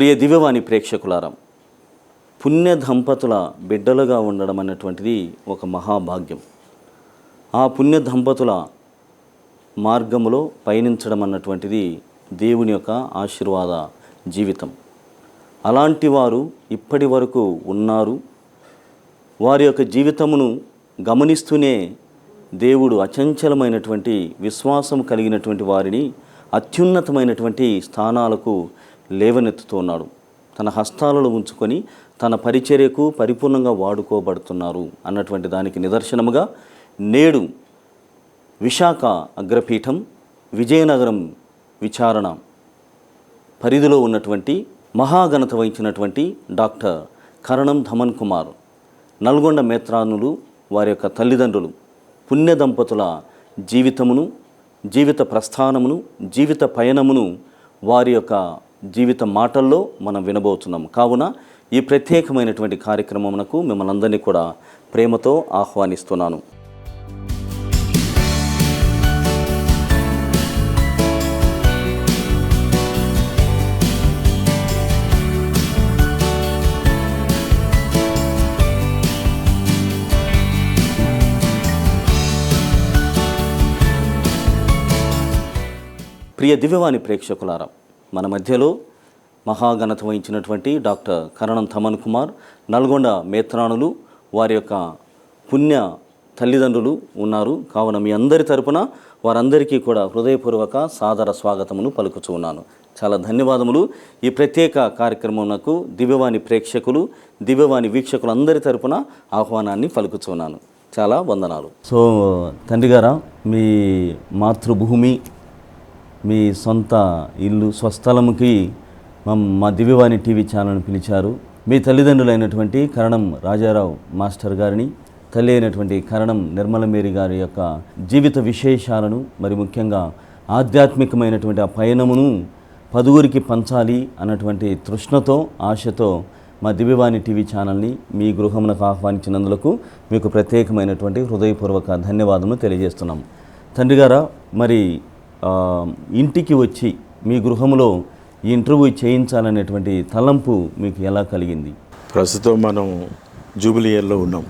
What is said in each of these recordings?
ప్రియ దివ్యవాణి ప్రేక్షకులారా, పుణ్య దంపతుల బిడ్డలుగా ఉండడం అన్నటువంటిది ఒక మహాభాగ్యం. ఆ పుణ్య దంపతుల మార్గములో పయనించడం అన్నటువంటిది దేవుని యొక్క ఆశీర్వాద జీవితం. అలాంటి వారు ఇప్పటి వరకు ఉన్నారు. వారి యొక్క జీవితమును గమనిస్తూనే దేవుడు అచంచలమైనటువంటి విశ్వాసం కలిగినటువంటి వారిని అత్యున్నతమైనటువంటి స్థానాలకు లేవనెత్తుతున్నాడు. తన హస్తాలలో ఉంచుకొని తన పరిచర్యకు పరిపూర్ణంగా వాడుకోబడుతున్నారు అన్నటువంటి దానికి నిదర్శనముగా నేడు విశాఖ అగ్రపీఠం విజయనగరం విచారణ పరిధిలో ఉన్నటువంటి మహాఘనత వహించినటువంటి డాక్టర్ కరణం ధమన్ కుమార్, నల్గొండ మేత్రానులు వారి యొక్క తల్లిదండ్రులు పుణ్య దంపతుల జీవితమును, జీవిత ప్రస్థానమును, జీవిత పయనమును వారి యొక్క జీవిత మాటల్లో మనం వినబోతున్నాం. కావున ఈ ప్రత్యేకమైనటువంటి కార్యక్రమమునకు మిమ్మల్ని అందరినీ కూడా ప్రేమతో ఆహ్వానిస్తున్నాను. ప్రియ దివ్యవాణి ప్రేక్షకులారా, మన మధ్యలో మహాఘనత వహించినటువంటి డాక్టర్ కరణం ధమన్ కుమార్, నల్గొండ మేత్రానులు వారి యొక్క పుణ్య తల్లిదండ్రులు ఉన్నారు. కావున మీ అందరి తరపున వారందరికీ కూడా హృదయపూర్వక సాదర స్వాగతమును పలుకుచూ ఉన్నాను. చాలా ధన్యవాదములు. ఈ ప్రత్యేక కార్యక్రమమునకు దివ్యవాణి ప్రేక్షకులు, దివ్యవాణి వీక్షకులందరి తరపున ఆహ్వానాన్ని పలుకుచున్నాను. చాలా వందనాలు. సో తండ్రి గారా, మీ మాతృభూమి, మీ సొంత ఇల్లు స్వస్థలముకి మా దివ్యవాణి టీవీ ఛానల్ని పిలిచారు. మీ తల్లిదండ్రులైనటువంటి కరణం రాజారావు మాస్టర్ గారిని, తల్లి అయినటువంటి కరణం నిర్మలమేరి గారి యొక్క జీవిత విశేషాలను, మరి ముఖ్యంగా ఆధ్యాత్మికమైనటువంటి ఆ పయనమును పదుగురికి పంచాలి అన్నటువంటి తృష్ణతో, ఆశతో మా దివ్యవాణి టీవీ ఛానల్ని మీ గృహమునకు ఆహ్వానించినందులకు మీకు ప్రత్యేకమైనటువంటి హృదయపూర్వక ధన్యవాదములు తెలియజేస్తున్నాం. తండ్రి గారా, మరి ఇంటికి వచ్చి మీ గృహంలో ఈ ఇంటర్వ్యూ చేయించాలనేటువంటి తలంపు మీకు ఎలా కలిగింది? ప్రస్తుతం మనం జూబిలీ ఇయర్లో ఉన్నాం.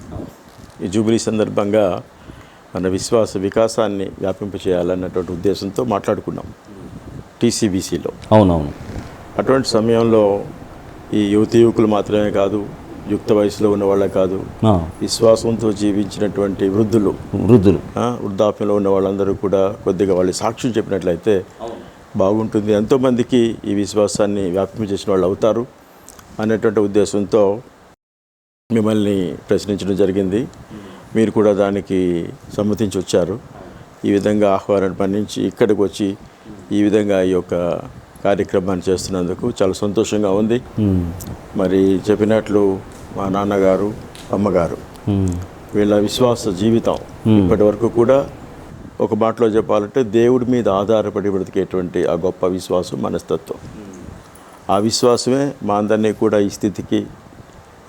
ఈ జూబిలీ సందర్భంగా మన విశ్వాస వికాసాన్ని వ్యాపింపచేయాలన్నటువంటి ఉద్దేశంతో మాట్లాడుకున్నాం టీసీబీసీలో. అవునవును. అటువంటి సమయంలో ఈ యువకులు మాత్రమే కాదు, యుక్త వయసులో ఉన్న వాళ్ళే కాదు, విశ్వాసంతో జీవించినటువంటి వృద్ధులు, వృద్ధాప్యంలో ఉన్న వాళ్ళందరూ కూడా కొద్దిగా వాళ్ళు సాక్ష్యం చెప్పినట్లయితే బాగుంటుంది, ఎంతోమందికి ఈ విశ్వాసాన్ని వ్యాపించేసిన వాళ్ళు అవుతారు అనేటువంటి ఉద్దేశంతో మిమ్మల్ని ప్రశ్నించడం జరిగింది. మీరు కూడా దానికి సమ్మతించి వచ్చారు. ఈ విధంగా ఆహ్వానం పండించి ఇక్కడికి వచ్చి ఈ విధంగా ఈ యొక్క కార్యక్రమాన్ని చేస్తున్నందుకు చాలా సంతోషంగా ఉంది. మరి చెప్పినట్లు మా నాన్నగారు, అమ్మగారు, వీళ్ళ విశ్వాస జీవితం ఇప్పటి వరకు కూడా ఒక మాటలో చెప్పాలంటే దేవుడి మీద ఆధారపడి బ్రతికేటువంటి ఆ గొప్ప విశ్వాసం, మనస్తత్వం, ఆ విశ్వాసమే మా అందరినీ కూడా ఈ స్థితికి,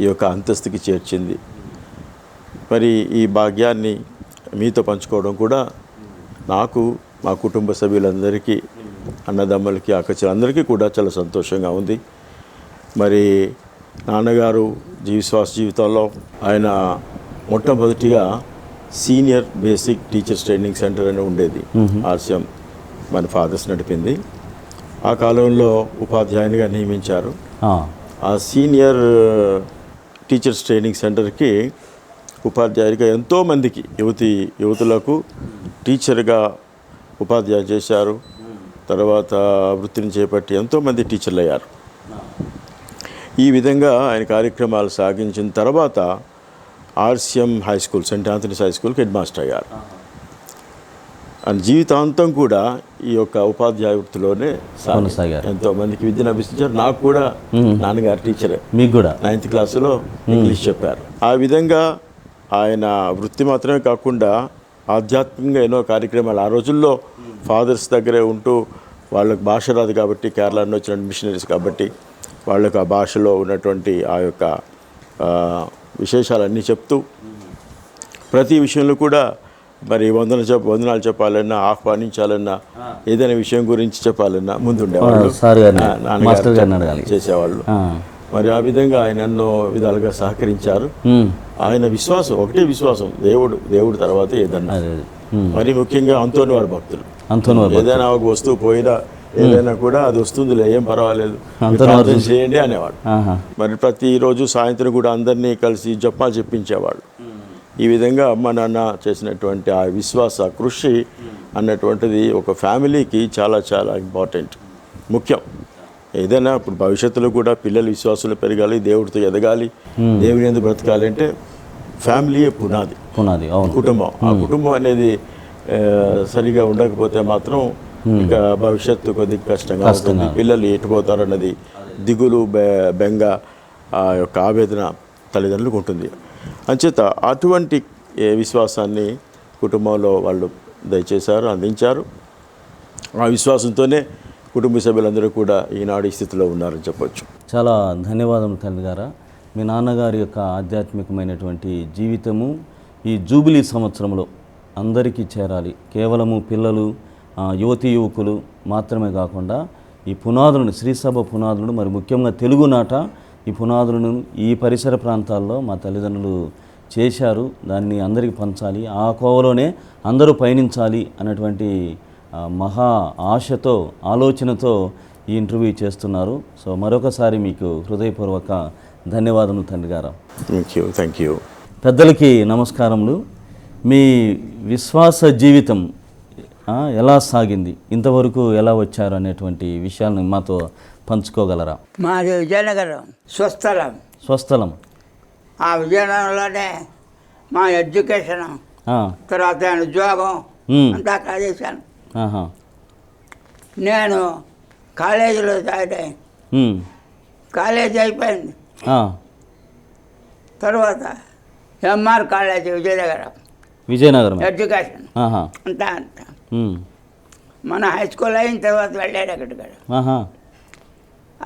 ఈ యొక్క అంతస్తుకి చేర్చింది. మరి ఈ భాగ్యాన్ని మీతో పంచుకోవడం కూడా నాకు, మా కుటుంబ సభ్యులందరికీ, అన్నదమ్ములకి, అక్కచెల్లెలందరికీ కూడా చాలా సంతోషంగా ఉంది. మరి నాన్నగారు విశ్వాస జీవితంలో ఆయన మొట్టమొదటిగా senior basic teachers training centre అని ఉండేది, ఆర్సిఎం మన ఫాదర్స్ నడిపింది. ఆ కాలంలో ఉపాధ్యాయునిగా నియమించారు. ఆ సీనియర్ టీచర్స్ ట్రైనింగ్ సెంటర్కి ఉపాధ్యాయుడిగా ఎంతోమందికి యువతులకు టీచర్గా ఉపాధ్యాయులు చేశారు. తర్వాత వృత్తిని చేపట్టి ఎంతోమంది టీచర్లు అయ్యారు. ఈ విధంగా ఆయన కార్యక్రమాలు సాగించిన తర్వాత RCM high school, Saint Anthony's high స్కూల్కి హెడ్ మాస్టర్ అయ్యారు. ఆయన జీవితాంతం కూడా ఈ యొక్క ఉపాధ్యాయ వృత్తిలోనే సాగారు. ఎంతోమందికి విద్యను అభ్యసించారు. నాకు కూడా నాన్నగారు టీచరే, మీకు కూడా 9th క్లాసులో ఇంగ్లీష్ చెప్పారు. ఆ విధంగా ఆయన వృత్తి మాత్రమే కాకుండా ఆధ్యాత్మికంగా ఎన్నో కార్యక్రమాలు, ఆ రోజుల్లో ఫాదర్స్ దగ్గరే ఉంటూ వాళ్ళకి భాష రాదు కాబట్టి, కేరళ నుంచి వచ్చిన మిషనరీస్ కాబట్టి వాళ్ళకు ఆ భాషలో ఉన్నటువంటి ఆ యొక్క విశేషాలన్నీ చెప్తూ ప్రతి విషయంలో కూడా మరి వందనాలు చెప్పాలన్నా, ఆహ్వానించాలన్నా, ఏదైనా విషయం గురించి చెప్పాలన్నా ముందుండేవాళ్ళు, నాన్నగారు చేసేవాళ్ళు. మరి ఆ విధంగా ఆయన ఎన్నో విధాలుగా సహకరించారు. ఆయన విశ్వాసం, ఒకటే విశ్వాసం, దేవుడు తర్వాత ఏదన్నా. మరి ముఖ్యంగా అంతోని వారి భక్తులు, ఏదైనా ఒక వస్తువు పోయినా ఏదైనా కూడా అది వస్తుందిలే, ఏం పర్వాలేదు, ప్రార్థన చేయండి అనేవాడు. మరి ప్రతిరోజు సాయంత్రం కూడా అందరినీ కలిసి జపాలు చెప్పించేవాడు. ఈ విధంగా అమ్మ నాన్న చేసినటువంటి ఆ విశ్వాస కృషి అన్నటువంటిది ఒక ఫ్యామిలీకి చాలా చాలా ఇంపార్టెంట్, ముఖ్యం. ఏదైనా ఇప్పుడు భవిష్యత్తులో కూడా పిల్లలు విశ్వాసంలో పెరగాలి, దేవుడితో ఎదగాలి, దేవుని ఎందుకు బ్రతకాలి అంటే ఫ్యామిలీయే పునాది. కుటుంబం, ఆ కుటుంబం అనేది సరిగా ఉండకపోతే మాత్రం ఇక భవిష్యత్తు కొద్దిగా కష్టంగా ఉంటుంది. పిల్లలు ఎటుపోతారన్నది దిగులు, బెంగ, ఆ యొక్క ఆవేదన తల్లిదండ్రులకు ఉంటుంది. అంచేత అటువంటి విశ్వాసాన్ని కుటుంబంలో వాళ్ళు దయచేశారు, అందించారు. ఆ విశ్వాసంతోనే కుటుంబ సభ్యులందరూ కూడా ఈనాడు ఈ స్థితిలో ఉన్నారని చెప్పొచ్చు. చాలా ధన్యవాదములు తండ్రి గారా. మీ నాన్నగారి యొక్క ఆధ్యాత్మికమైనటువంటి జీవితము ఈ జూబిలీ సంవత్సరంలో అందరికీ చేరాలి. కేవలము పిల్లలు, యువతీ యువకులు మాత్రమే కాకుండా ఈ పునాదులను, శ్రీసభ పునాదులను, మరి ముఖ్యంగా తెలుగునాట ఈ పునాదులను ఈ పరిసర ప్రాంతాల్లో మా తల్లిదండ్రులు చేశారు. దాన్ని అందరికీ పంచాలి, ఆ కోవలోనే అందరూ పయనించాలి అన్నటువంటి మహా ఆశతో, ఆలోచనతో ఈ ఇంటర్వ్యూ చేస్తున్నారు. సో మరొకసారి మీకు హృదయపూర్వక ధన్యవాదములు తండ్రి గారు. Thank you. పెద్దలకి నమస్కారములు. మీ విశ్వాస జీవితం ఎలా సాగింది, ఇంతవరకు ఎలా వచ్చారు అనేటువంటి విషయాలను మాతో పంచుకోగలరా? మాది విజయనగరం స్వస్థలం. ఆ విజయనగరంలోనే మా ఎడ్యుకేషన్, తర్వాత ఉద్యోగం అంతా అక్కడ చేశాను. నేను కాలేజీలో జాయిన్ అయ్యాను. కాలేజీ అయిపోయింది. తర్వాత ఎంఆర్ కాలేజీ విజయనగరం ఎడ్యుకేషన్ అంతా మన హై స్కూల్ అయిన తర్వాత వెళ్ళాడు అక్కడికి.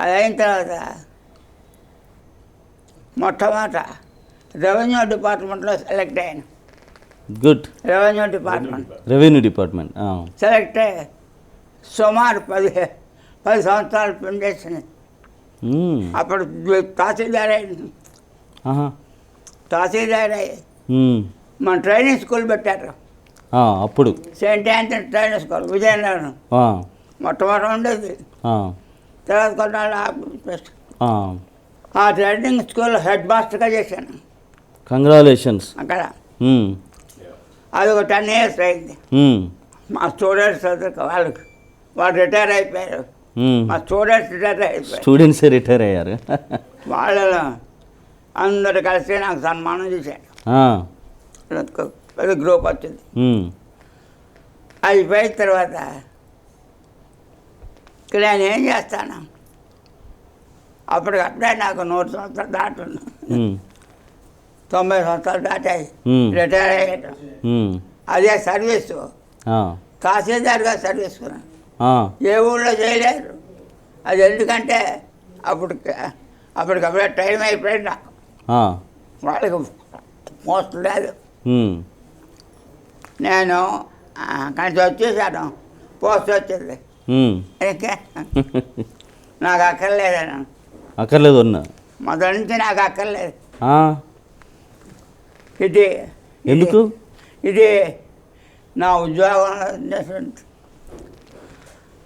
అది అయిన తర్వాత మొట్టమొదట రెవెన్యూ డిపార్ట్మెంట్లో సెలెక్ట్ అయ్యాను. గుడ్. రెవెన్యూ డిపార్ట్మెంట్ సెలెక్ట్ అయ్యి సుమారు 10 సంవత్సరాలు పనిచేసింది. అప్పుడు తహసీల్దార్ అయ్యి మన ట్రైనింగ్ స్కూల్ పెట్టారు అప్పుడు. Saint Anthony training school Vizianagaram మొట్టమొదటి ఉండేది. తర్వాత కొన్నాళ్ళు ఆ ట్రైనింగ్ స్కూల్ హెడ్ మాస్టర్గా చేశాను. కంగ్రాచులేషన్స్. అక్కడ అది ఒక 10 years అయింది. మా స్టూడెంట్స్ వాళ్ళు రిటైర్ అయిపోయారు. మా స్టూడెంట్స్ రిటైర్ అయ్యారు. వాళ్ళలో అందరు కలిసి నాకు సన్మానం చేశారు. పెద్ద గ్రూప్ వచ్చింది. అయిపోయిన తర్వాత ఇక్కడ నేను ఏం చేస్తాను, అప్పటికప్పుడే నాకు 100 సంవత్సరాలు దాటున్నా, 90 సంవత్సరాలు దాటాయి, రిటైర్ అయ్యాను. అదే సర్వీసు తహసీల్దార్గా సర్వీస్ కొన్నాను. ఏ ఊళ్ళో చేయలేరు. అది ఎందుకంటే అప్పటికప్పుడే టైం అయిపోయింది నాకు. వాళ్ళకి పోస్ట్ లేదు. నేను అక్కడి వచ్చేసాను, పోస్ట్ వచ్చింది. నాకు అక్కర్లేదు మొదటి నుంచి నాకు అక్కర్లేదు. ఎందుకు? ఇది నా ఉద్యోగంలో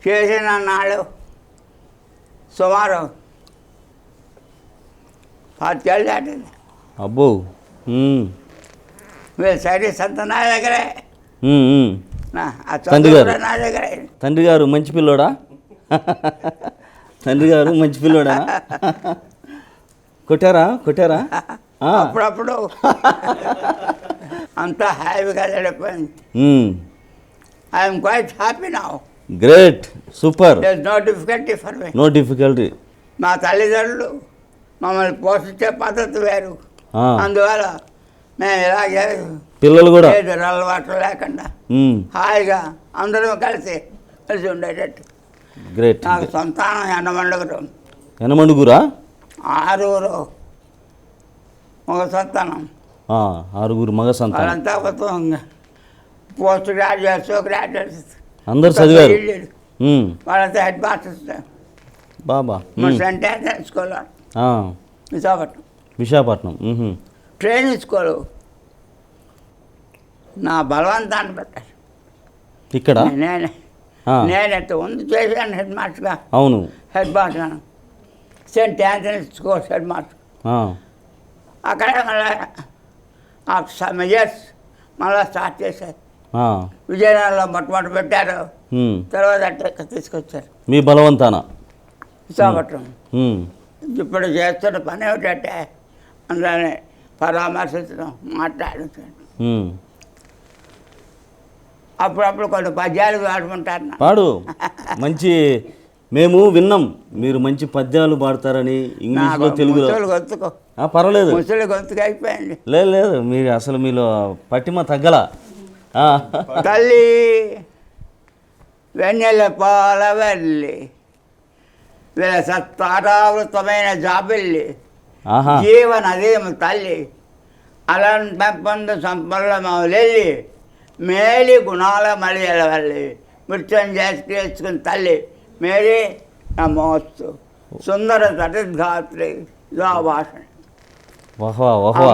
చేసిన నాడు సుమారు 10 ఏళ్ళు దాటింది. అబ్బో. మీరు సర్వీస్ అంతా నా దగ్గరే. తండ్రి గారు మంచి పిల్లోడా? తండ్రి గారు మంచి పిల్లోడా? కొట్టారా? అప్పుడప్పుడు అంతా హ్యాపీగా గడిపోయింది. I'm quite happy now. Great, super. No difficulty for me. No difficulty. మా తల్లిదండ్రులు మమ్మల్ని పోషించే పద్ధతి వేరు. అందువల్ల మేము ఇలాగే పిల్లలు కూడా అలవాట్లు లేకుండా హాయిగా అందరూ కలిసి ఉండేటట్టు. గ్రేట్. నాకు సంతానం ఎనమండుగురా? 6 మగ సంతానం. 6 మగ సంతానం. వాళ్ళంతా పోస్ట్ గ్రాడ్యుయేట్స్ గ్రాడ్యుయేట్స్ అందరు చదివారు. వాళ్ళంతా హెడ్ మాస్టర్స్ బాబా. మన saint Anthony school Visakhapatnam. Visakhapatnam. Training school నా బలవంతాన్ని పెట్టారు ఇక్కడ. నేను ఎంత ముందు చేశాను హెడ్ మాస్టర్గా. అవును, head master saint Anthony school head master. అక్కడే మళ్ళీ సమ్ ఇయర్స్ మళ్ళీ స్టార్ట్ చేశారు. విజయనగరంలో మొట్టమొదటి పెట్టారు, తర్వాత అట్లా తీసుకొచ్చారు మీ బలవంతాన విశాఖపట్నం. ఇప్పుడు చేస్తున్న పని ఏమిటంటే అందులోనే పరామర్శించడం, మాట్లాడించడం. అప్పుడప్పుడు కొన్ని పద్యాలు పాడుకుంటారు. పాడు. మంచి మేము విన్నాం మీరు మంచి పద్యాలు పాడతారని ఇంగ్లీష్లో, తెలుగులో. గొంతుకు పర్వాలేదు, ముసలి గొంతుకు అయిపోయింది. లేదు మీరు అసలు మీలో పట్టిమ తగ్గల. తల్లి వెన్నెల పాలవల్లి సత్తారావృతమైన జాబిల్లి జీవనదేమ తల్లి అలం పెంపొందు సంపల్ల మౌలెల్లి మేలి గుణాల మలియల వల్లి మృత్యుంజయ చేసుకుని తల్లి మేరీ నమోస్తు సుందర తటిద్ఘాత్రి భాషణ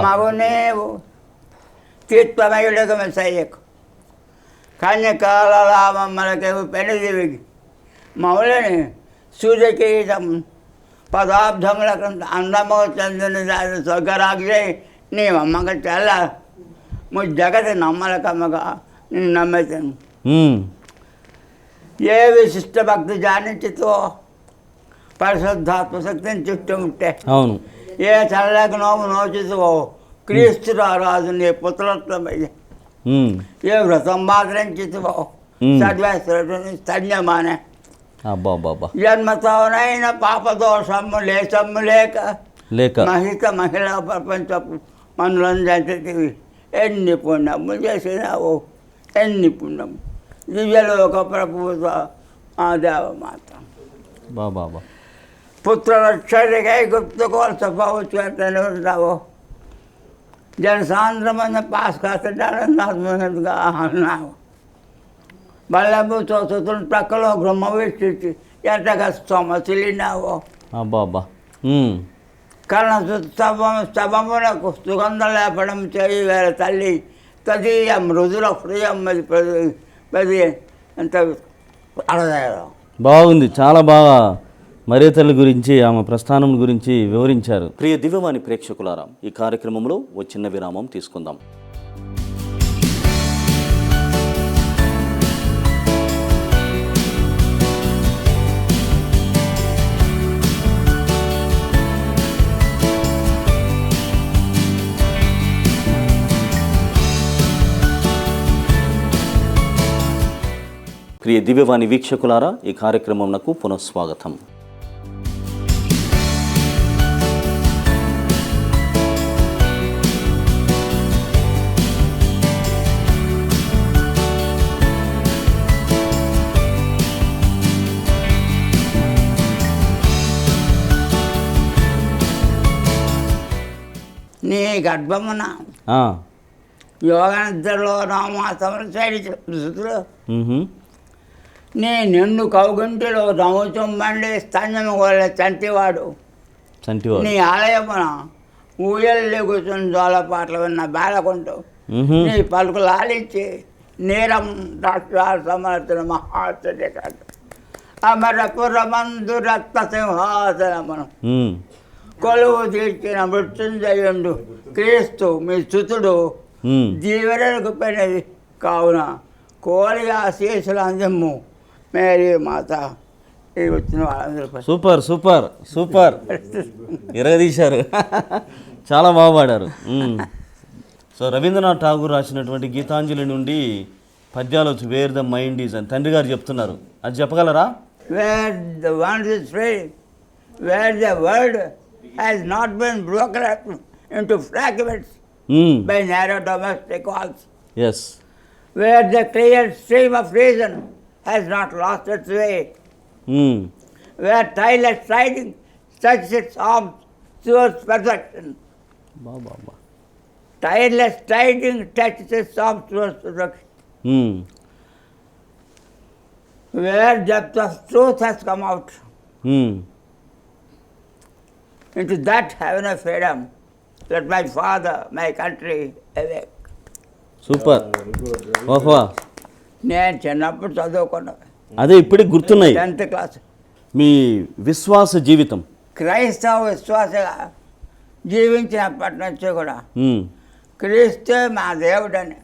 మగునేవు తీర్థమయుడకు మెసయ్యకు కన్యకాలమమ్మలకేవు పెనుదివికి మౌలని సూర్యకీతం పదార్థములకు అందమో చందుని స్వర్గరాగ్జై నీ అమ్మక తెల్ల జగతి నమ్మలకమ్మగా నేను నమ్మేతాను. ఏ విశిష్ట భక్తి జానించుతో పరిశుద్ధాత్మ శక్తిని చుట్టూ ఉంటే, అవును, ఏ చల్లక నోము నోచుతో క్రీస్తు రాజు నీ పుత్రత్వమయ్య, ఏ వ్రతం ఆచరించుతో సర్వేశ్వరుని స్తన్యమానే జన్మతోనైన పాపదోషము లేచమ్ము లేక మహిత మహిళా ప్రపంచపు మనులంజంటివి ఎన్ని పుణ్యములు చేసినావు, ఎన్ని పుణ్యము. దివ్యలోక ప్రభుత్వ ఆ దేవమాత పుత్రరక్షరికై గుప్తుకోల్చపోవచ్చు ఉంటావు. జనసాంద్రమైన పాస్ కాస్తున్నాడుగా అన్నావు. బల్లము చోతుని ప్రక్కలో గృహ వీక్షించి ఎంతగా సొమసిలినావు. కర్ణ స్తభమునకు సుగంధం లేపడం చేయి వేల తల్లి తదీయ మృదుల హృదయం పది ఎంత అడదాయో. బాగుంది, చాలా బాగా మరే తల్లి గురించి, ఆమె ప్రస్థానం గురించి వివరించారు. ప్రియ దివ్యవాణి ప్రేక్షకులారా, ఈ కార్యక్రమంలో ఓ చిన్న విరామం తీసుకుందాం. ప్రియ దివ్యవాణి వీక్షకులారా, ఈ కార్యక్రమంకు పునఃస్వాగతం. నీ గర్భమున యోగనిద్రలో నవమాసములు శైలిలో నీ నిన్ను కౌగుంటిలో నవ్వుచుమ్మండి స్తన్యము వల్ల చంటివాడు నీ ఆలయమున ఊయల్లి కూర్చుని జోలపాటలు విన్న బాలకుంటూ నీ పలుకులు ఆలించి నీరం రాష్ట్రాలు సమర్థన మహాచర్యకాడు అమరపురమందు రక్త సింహాసనమును కొలువు తీర్చిన మృత్యుంజయుండు క్రీస్తు మీ స్తుతుడు జీవనకు పెనది కావున కోరిగా శేషులు అందము మేరీ మాత. వచ్చిన వాళ్ళందరూ సూపర్ సూపర్ సూపర్ ఎరగదీశారు, చాలా బాగా పాడారు. సో రవీంద్రనాథ్ ఠాగూర్ రాసినటువంటి గీతాంజలి నుండి పద్యాలు వచ్చి వేర్ ద మైండ్ ఈజ్ అని తండ్రి గారు చెప్తున్నారు, అది చెప్పగలరా? Wear the one is free, wear the word has not been broken up into fragments by narrow domestic walls. Yes. Where the clear stream of reason has not lost its way. Where tireless striding stretches its arms towards perfection. Tireless striding stretches its arms towards perfection. where depth of truth has come out. Into that heaven of freedom, let my father, my country awake. Super. ఓహో, నేను చిన్నప్పుడు చదువుకున్నా, అదే ఇప్పటికి గుర్తున్నాయి 10th class. మీ విశ్వాస జీవితం. క్రైస్తవ విశ్వాసగా జీవించినప్పటి నుంచి కూడా ఉమ్, క్రీస్తే మా దేవుడని,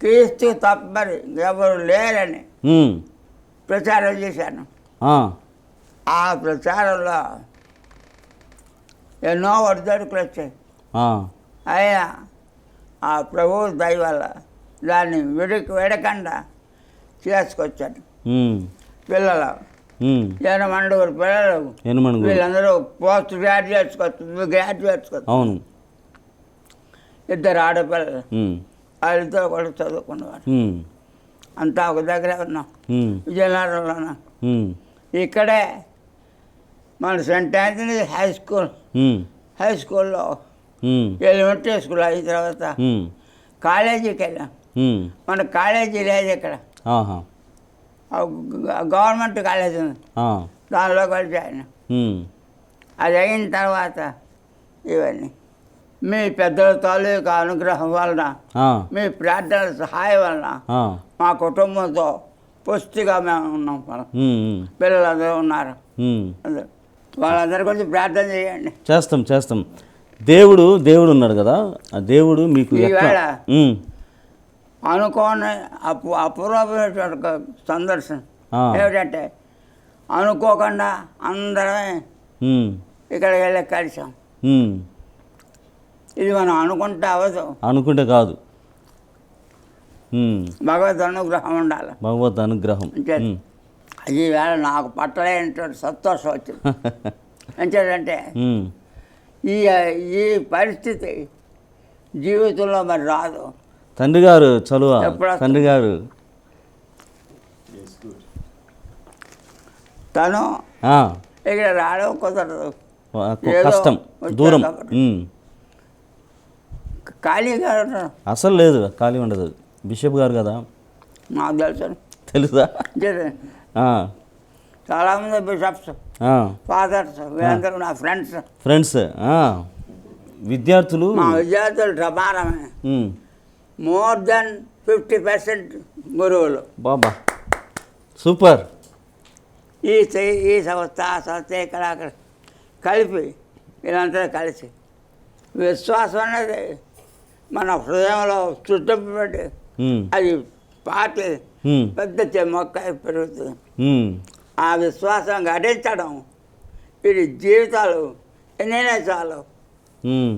క్రీస్తు తప్ప మరి ఎవరు లేరని ఉమ్, ప్రచారం చేశాను. ఆ, ఆ ప్రచారంలో ఎన్నో ఒడిదొడుకులు వచ్చాయి. ఆ, అయినా ఆ ప్రభు దయ వల్ల దాన్ని విడకుండా చేసుకొచ్చాను. ఉమ్, పిల్లలు ఉమ్, 8 పిల్లలు, ఎనుమనుగు. వీళ్ళందరూ పోస్ట్ గ్రాడ్యుయేట్స్కి వస్తుంది, గ్రాడ్యుయేట్స్కి వస్తుంది. అవును. 2 ఆడపిల్లలు, ఉమ్, వాళ్ళిద్దరు కూడా చదువుకున్నవారు. ఉమ్, అంతా ఒక దగ్గర ఉన్నాం, ఉమ్, విజయనగరంలో ఉన్నాం. ఉమ్, ఇక్కడే మన సెంట్ ఆంథనీ హై స్కూల్లో ఉమ్, ఎలిమెంటరీ స్కూల్ అయిన తర్వాత ఉమ్, కాలేజీకి వెళ్ళాం. ఉమ్, మన కాలేజీ లేదు ఇక్కడ, ఆహా, గవర్నమెంట్ కాలేజీ ఉంది, ఆ, దానిలో కలిసి ఆయన. ఉమ్, అది అయిన తర్వాత ఇవన్నీ మీ పెద్దల తాలూకు అనుగ్రహం వలన, ఆ, మీ ప్రార్థనల సహాయం వలన ఆ, మా కుటుంబంతో పుష్టిగా మేము ఉన్నాం. మనం ఉమ్, ఉమ్, పిల్లలందరూ ఉన్నారు. ఉమ్. అందరూ వాళ్ళందరి గురించి ప్రార్థన చేయండి. చేస్తాం చేస్తాం. దేవుడు ఉన్నాడు కదా, ఆ దేవుడు మీకు ఎట్లా? ఈవేళ ఉమ్, అనుకోని అపూర్వమైనటువంటి సందర్శనం ఆ. ఏమిటంటే, అనుకోకుండా అందరమే ఉమ్, ఇక్కడికి వెళ్ళి కలిసాం. ఉమ్, ఇది మనం అనుకుంటే అవ్వదు, అనుకుంటే కాదు. ఉమ్, భగవద్ అనుగ్రహం ఉండాలి. భగవత్ అనుగ్రహం. అంతే. ఉమ్, ఈవేళ నాకు పట్టలేనటువంటి సంతోషం వచ్చింది. ఎంచేదంటే ఉమ్, ఈ ఈ పరిస్థితి జీవితంలో మరి రాదు. తండ్రి గారు చలువ, ఎప్పుడు వస్తుంది? తండ్రి గారు తను ఆ, ఇక్కడ రావడం కుదరదు, ఏదో కష్టం, వచ్చాడు దూరం. కాబట్టి. ఉమ్, ఖాళీగా ఉండడం అసలు లేదు, ఖాళీ ఉండదు. బిషప్ గారు కదా, నాకు తెలుసు. తెలుసా? అంతే. ఆ, చాలామంది బిషప్స్, ఆ, ఫాదర్స్, వీళ్ళందరూ నా ఫ్రెండ్స్. ఫ్రెండ్స్, ఆ, విద్యార్థులు. మా విద్యార్థులు ప్రమాణమే ఉమ్, మోర్ దెన్ 50% గురువులు. బాబా, సూపర్. ఈ సంస్థ ఆ సంస్థ ఇక్కడ అక్కడ కలిపి వీళ్ళంతా కలిసి విశ్వాసం అనేది మన హృదయంలో చుట్టబడి ఉమ్, అది పాటి ఉమ్, పెద్ద మొక్క పెరుగుతుంది. ఉమ్, ఆ విశ్వాసం గడించడం వీరి జీవితాలు ఎన్నైనా చాలు. ఉమ్,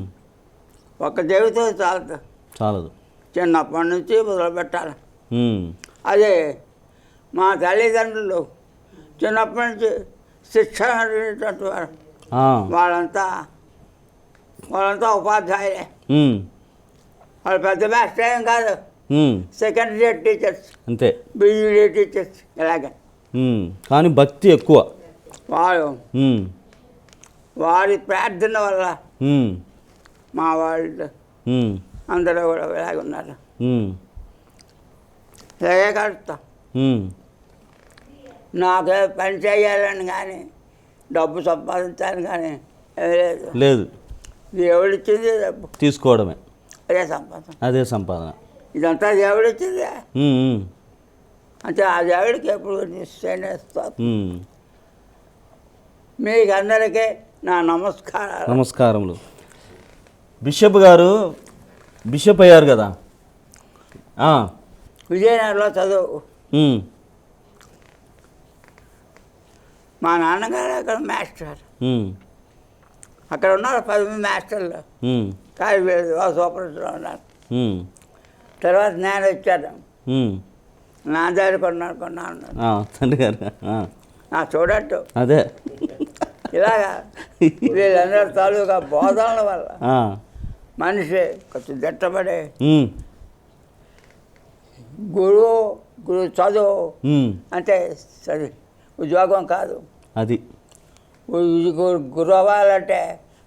ఒక జీవితం చాలు, చాలదు. చిన్నప్పటి నుంచి మొదలుపెట్టాలి. ఉమ్, అదే మా తల్లిదండ్రులు చిన్నప్పటి నుంచి శిక్షణ అనేటువంటి వారు. ఆ, వాళ్ళంతా ఉపాధ్యాయులే. ఉమ్, వాళ్ళు పెద్ద మాస్టర్ ఏం కాదు, ఉమ్, సెకండరీ టీచర్స్, అంతే. బీఈడీ టీచర్స్ ఇలాగే. ఉమ్, కానీ భక్తి ఎక్కువ. ఉమ్, వారి ప్రార్థన వల్ల ఉమ్, మా వాళ్ళు ఉమ్, అందరూ కూడా ఇలాగే ఉన్నారు. ఉమ్, ఇలాగే కలుస్తాం. ఉమ్, నాకే పని చేయాలని కానీ డబ్బు సంపాదించాలని కానీ ఏమీ లేదు. లేదు, దేవుడిచ్చింది డబ్బు, తీసుకోవడమే, అదే సంపాదన. అదే సంపాదన. ఇదంతా దేవుడిచ్చిందే. ఉమ్, ఉమ్, అంటే ఆ దేవుడికి ఎప్పుడు నిశ్చయిస్తారు. ఉమ్. మీకు అందరికీ నా నమస్కారాలు. నమస్కారములు. బిషప్ గారు బిషప్ అయ్యారు కదా. ఆ, విజయనగరంలో చదువు. ఉమ్, మా నాన్నగారు అక్కడ మాస్టర్, ఉమ్, అక్కడ ఉన్నారు 10 మంది మాస్టర్లు, ఉమ్, కానీ వీళ్ళు సూపర్వైజర్లో ఉన్నారు. ఉమ్, తర్వాత నేను వచ్చాను, ఉమ్. నా దగ్గర కొన్నాను. ఆ, తండ్రి గారు. ఆ, నా చూడట్టు అదే. ఇలాగా వీళ్ళందరూ తాలూకా బోధనల వల్ల ఆ, మనిషి కొంచెం దిట్టపడే ఉమ్, గురువు చదువు ఉమ్, అంటే చదువు ఉద్యోగం కాదు. అది గురువు అవ్వాలంటే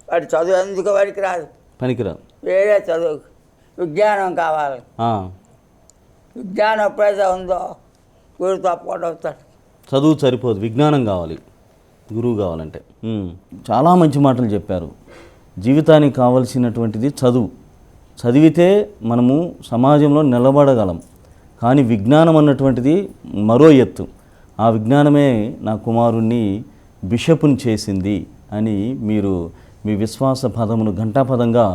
వాడి చదువు ఎందుకు వాడికి రాదు, పనికిరాదు. వేరే చదువు విజ్ఞానం కావాలి. ఆ, విజ్ఞానం ఎప్పుడైతే ఉందో గురువు తప్పకుండా వస్తాడు. చదువు సరిపోదు, విజ్ఞానం కావాలి, గురువు కావాలంటే. చాలా మంచి మాటలు చెప్పారు. జీవితానికి కావలసినటువంటిది చదువు. చదివితే మనము సమాజంలో నిలబడగలం. కానీ విజ్ఞానం అన్నటువంటిది మరో ఎత్తు. ఆ విజ్ఞానమే నా కుమారుణ్ణి బిషపుని చేసింది అని మీరు మీ విశ్వాస పదమును ఘంటాపదంగా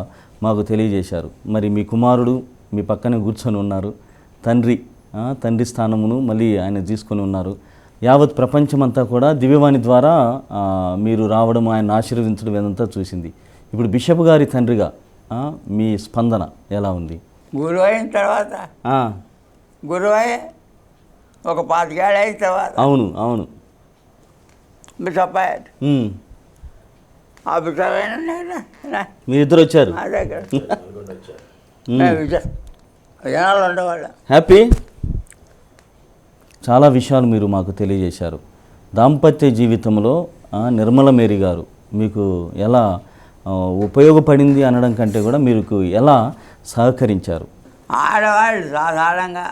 మాకు తెలియజేశారు. మరి మీ కుమారుడు మీ పక్కనే కూర్చొని ఉన్నారు. తండ్రి స్థానమును మళ్ళీ ఆయన తీసుకొని ఉన్నారు. యావత్ ప్రపంచమంతా కూడా దివ్యవాణి ద్వారా మీరు రావడం, ఆయన ఆశీర్వదించడం ఇదంతా చూసింది. ఇప్పుడు బిషప్ గారి తండ్రిగా మీ స్పందన ఎలా ఉంది? గురువు అయిన తర్వాత గురువు అయ్యి ఒక 25 ఏళ్ళు అయిన తర్వాత అవును బిషప్ అయ్యాడు. ఆ బిషప్ అయినా మీరిద్దరు వచ్చారు. మా దగ్గర జనాలు ఉండేవాళ్ళు. హ్యాపీ. చాలా విషయాలు మీరు మాకు తెలియజేశారు. దాంపత్య జీవితంలో నిర్మల మేరీ గారు మీకు ఎలా ఉపయోగపడింది అనడం కంటే కూడా మీకు ఎలా సహకరించారు? ఆడవాళ్ళు సాధారణంగా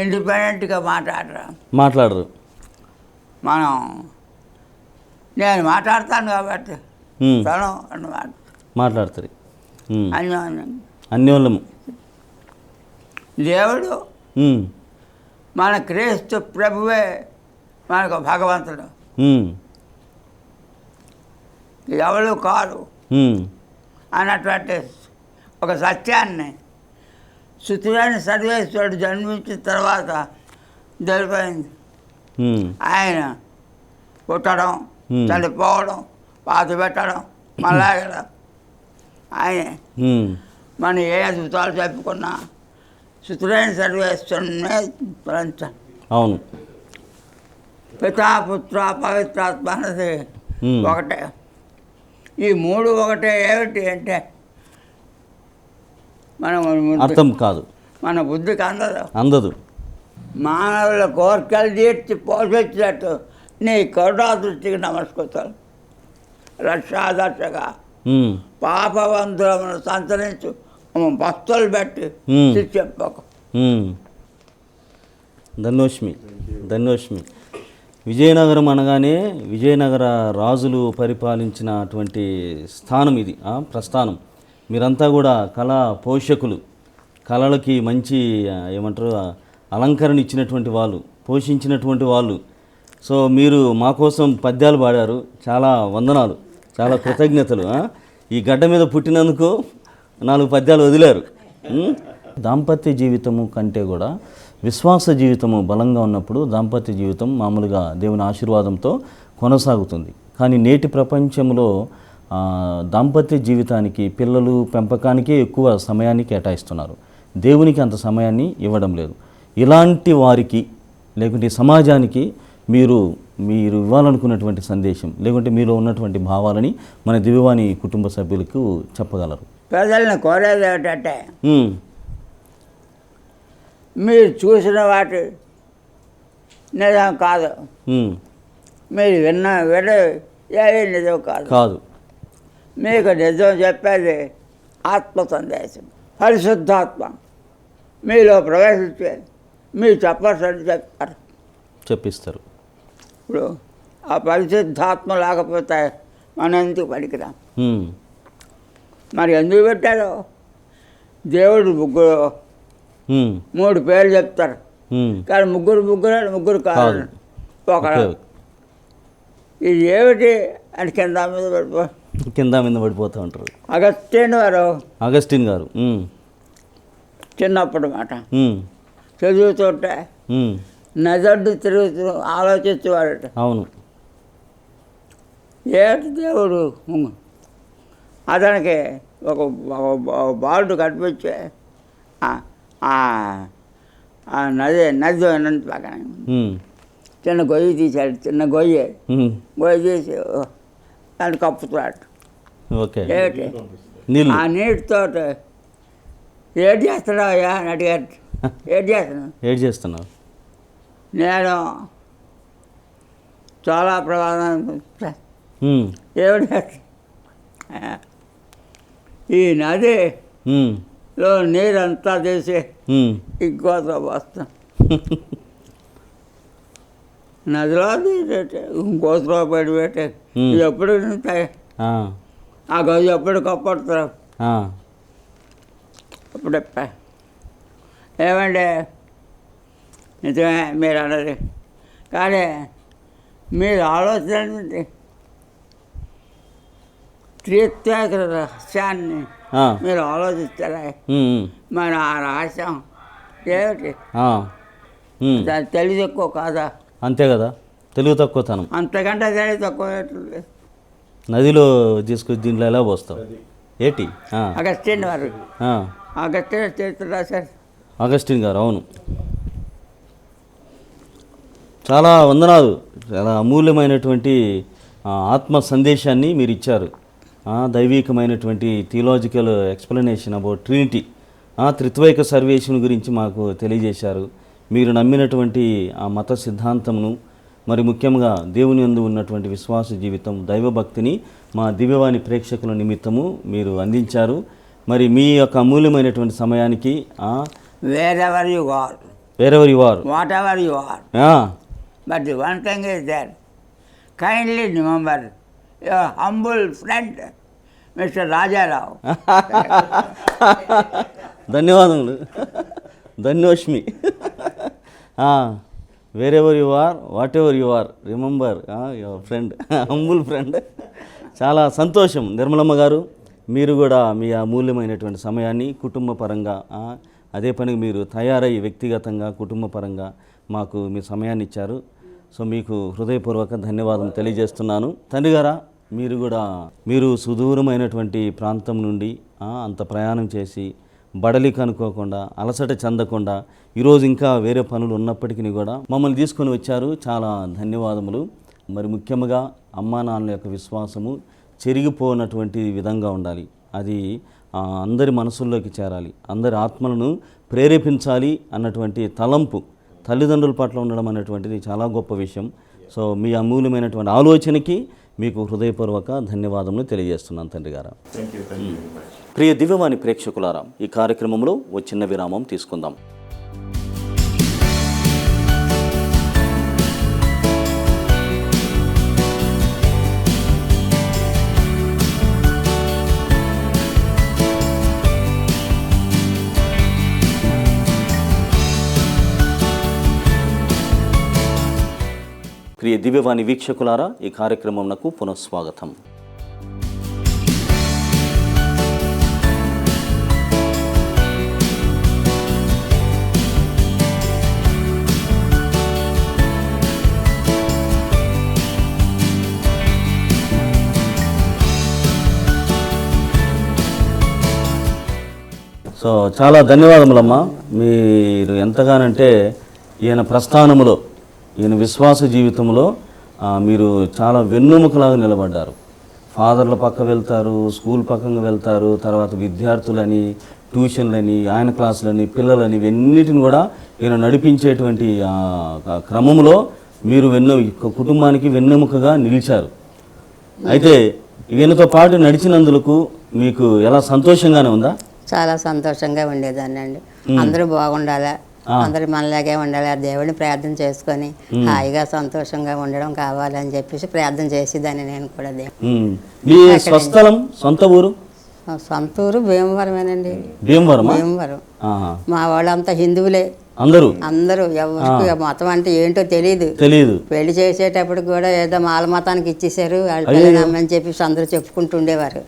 ఇండిపెండెంట్గా మాట్లాడరు. నేను మాట్లాడతాను కాబట్టి తను మాట్లాడతారు. అన్యోన్యం. దేవుడు మన క్రీస్తు ప్రభువే మనకు భగవంతుడు, ఎవరు కాదు అన్నటువంటి ఒక సత్యాన్ని శృతులైన సర్వేశ్వరుడు జన్మించిన తర్వాత జరిపోయింది. ఆయన పుట్టడం, చనిపోవడం, పాత పెట్టడం, మళ్ళా ఆయన మన ఏ అద్భుతాలు చెప్పుకున్నా శృతులైన సర్వేశ్వరునే స్మరించాలి. అవును. పితా, పుత్ర, పవిత్రాత్మ అన్నది ఒకటే. ఈ మూడు ఒకటే. ఏమిటి అంటే మనం అర్థం కాదు, మన బుద్ధికి అందదు. మానవుల కోరికలు తీర్చి పోషించినట్టు నీ కరుణా దృష్టికి నమస్కృతాలు. రక్షాదర్శగా పాపవంతులను సంతరించు భక్తులు పెట్టి చెప్పకు. ధన్యోష్మి. విజయనగరం అనగానే విజయనగర రాజులు పరిపాలించినటువంటి స్థానం ఇది, ప్రస్థానం. మీరంతా కూడా కళా పోషకులు, కళలకి మంచి ఏమంటారు అలంకరణ ఇచ్చినటువంటి వాళ్ళు, పోషించినటువంటి వాళ్ళు. సో మీరు మా కోసం పద్యాలు పాడారు. చాలా వందనాలు, చాలా కృతజ్ఞతలు. ఈ గడ్డ మీద పుట్టినందుకు 4 పద్యాలు వదిలారు. దాంపత్య జీవితము కంటే కూడా విశ్వాస జీవితము బలంగా ఉన్నప్పుడు దాంపత్య జీవితం మామూలుగా దేవుని ఆశీర్వాదంతో కొనసాగుతుంది. కానీ నేటి ప్రపంచంలో దాంపత్య జీవితానికి, పిల్లలు పెంపకానికే ఎక్కువ సమయాన్ని కేటాయిస్తున్నారు. దేవునికి అంత సమయాన్ని ఇవ్వడం లేదు. ఇలాంటి వారికి లేకుంటే సమాజానికి మీరు ఇవ్వాలనుకున్నటువంటి సందేశం లేకుంటే మీలో ఉన్నటువంటి భావాలని మన దివ్యవాణి కుటుంబ సభ్యులకు చెప్పగలరు? ప్రజలను కోరేది ఏమిటంటే మీరు చూసిన వాటి నిజం కాదు, మీరు విన్న ఏవి నిజం కాదు. మీకు నిజం చెప్పేది ఆత్మ సందేశం. పరిశుద్ధాత్మ మీలో ప్రవేశించే మీరు చెప్పాల్సింది చెప్పిస్తారు. ఇప్పుడు ఆ పరిశుద్ధాత్మ లేకపోతే మనం ఎందుకు పనికిరాం? మరి ఎందుకు పెట్టారు? దేవుడు ముగ్గురు 3 పేర్లు చెప్తారు, కానీ ముగ్గురు కాదు ఒకరు. ఇది ఏమిటి అని కింద మీద పడిపోతూ ఉంటారు. అగస్టిన్ గారు చిన్నప్పుడు మాట చదువుతుంటే నజడ్డు తిరుగుతూ ఆలోచించేవాడట. అవును. ఏటి దేవుడు అతనికి ఒక బాలుడు కనిపించే నది అనంత పక్కన చిన్న గొయ్యి తీశాడు. చిన్న గొయ్యి తీసి దాన్ని కప్పుతాడు. ఏమిటి ఆ నీటితో ఏడు చేస్తున్నావయ్యా అని అడిగాడు. ఏడు చేస్తున్నావు? నేను చాలా ప్రమాదం. ఏమిటి ఈ నది లో నీరంతా తీసి ఇంకోతో వస్తాం, నదిలో తీసేటే ఇంకోతో పడి పెట్టే ఎప్పుడు ఉంటాయి. ఆ గది ఎప్పుడు కప్పడతారు. అప్పుడు ఏమండి నిజమే మీరు అన్నది, కానీ మీరు ఆలోచన త్రిత్యాగ రహస్యాన్ని మీరు ఆలోచిస్తారా? మన ఆ రహస్యం ఏమిటి? దాని తెలివి తక్కువ కాదా? అంతే కదా, తెలుగు తక్కువతనం. అంతకంటే తెలివి తక్కువ. నదిలో తీసుకొచ్చి దీంట్లో ఎలా పోస్తావు ఏటి? అగస్టిన్ వారు, అగస్టిన్ చరిత్ర రాశారు. అగస్టిన్ గారు, అవును. చాలా వందనాలు. చాలా అమూల్యమైనటువంటి ఆత్మ సందేశాన్ని మీరు ఇచ్చారు. దైవికమైనటువంటి థియలాజికల్ ఎక్స్ప్లెనేషన్ అబౌట్ ట్రినిటీ, త్రిత్వైక సర్వేషన్ గురించి మాకు తెలియజేశారు. మీరు నమ్మినటువంటి ఆ మత సిద్ధాంతమును, మరి ముఖ్యంగా దేవుని యందు ఉన్నటువంటి విశ్వాస జీవితం, దైవభక్తిని మా దివ్యవాణి ప్రేక్షకుల నిమిత్తము మీరు అందించారు. మరి మీ యొక్క అమూల్యమైనటువంటి సమయానికి wherever you are, whatever you are, but the one thing is that kindly remember your humble friend Mr. Rajarao. ధన్యవాదములు, ధన్యోష్మి. Wherever you are, whatever you are, remember your friend, humble friend. చాలా సంతోషం నిర్మలమ్మ గారు. మీరు కూడా మీ అమూల్యమైనటువంటి సమయాన్ని కుటుంబ పరంగా, అదే పనికి మీరు తయారయ్యి వ్యక్తిగతంగా కుటుంబ పరంగా మాకు మీ సమయాన్ని ఇచ్చారు. సో మీకు హృదయపూర్వక ధన్యవాదం తెలియజేస్తున్నాను. తండ్రి గారా, మీరు సుదూరమైనటువంటి ప్రాంతం నుండి అంత ప్రయాణం చేసి బడలిక అనుకోకుండా, అలసట చెందకుండా, ఈరోజు ఇంకా వేరే పనులు ఉన్నప్పటికీ కూడా మమ్మల్ని తీసుకొని వచ్చారు. చాలా ధన్యవాదములు. మరి ముఖ్యంగా అమ్మా నాన్నల యొక్క విశ్వాసము చెరిగిపోనటువంటి విధంగా ఉండాలి. అది అందరి మనసుల్లోకి చేరాలి, అందరి ఆత్మలను ప్రేరేపించాలి అన్నటువంటి తలంపు తల్లిదండ్రుల పట్ల ఉండడం అనేటువంటిది చాలా గొప్ప విషయం. సో మీ అమూల్యమైనటువంటి ఆలోచనకి మీకు హృదయపూర్వక ధన్యవాదములు తెలియజేస్తున్నాను తండ్రి గారు. ప్రియ దివ్యవాణి ప్రేక్షకులారా, ఈ కార్యక్రమంలో ఓ చిన్న విరామం తీసుకుందాం. ప్రియ దివ్యవాణి వీక్షకులారా, ఈ కార్యక్రమంకు పునఃస్వాగతం. సో చాలా ధన్యవాదములమ్మా. మీరు ఎంతగానంటే ఈయన ప్రస్థానములో, ఈయన విశ్వాస జీవితంలో మీరు చాలా వెన్నెముకలాగా నిలబడ్డారు. ఫాదర్ల పక్క వెళ్తారు, స్కూల్ పక్కన వెళ్తారు, తర్వాత విద్యార్థులని, ట్యూషన్లని, ఆయన క్లాసులని, పిల్లలని, ఇవన్నిటిని కూడా ఈయన నడిపించేటువంటి క్రమంలో మీరు కుటుంబానికి వెన్నెముకగా నిలిచారు. అయితే ఈయనతో పాటు నడిచినందుకు మీకు ఎలా సంతోషంగానే ఉందా? చాలా సంతోషంగా ఉండేదాన్ని అండి. అందరూ బాగుండాలా, అందరూ మనలాగే ఉండాలి, ఆ దేవుడిని ప్రార్థన చేసుకొని హాయిగా సంతోషంగా ఉండడం కావాలని చెప్పేసి ప్రార్థన చేసేదాన్ని నేను కూడా. మీ స్వస్థలం, సొంత ఊరు? సొంత ఊరు భీమవరమేనండి. భీమవరం. మా వాళ్ళంతా హిందువులే అందరూ. ఎవరికి మతం అంటే ఏంటో తెలియదు. పెళ్లి చేసేటప్పుడు కూడా ఏదో మాల మతానికి ఇచ్చేసారు, వాళ్ళు పిల్లనమ్మని చెప్పేసి అందరూ చెప్పుకుంటుండేవారు.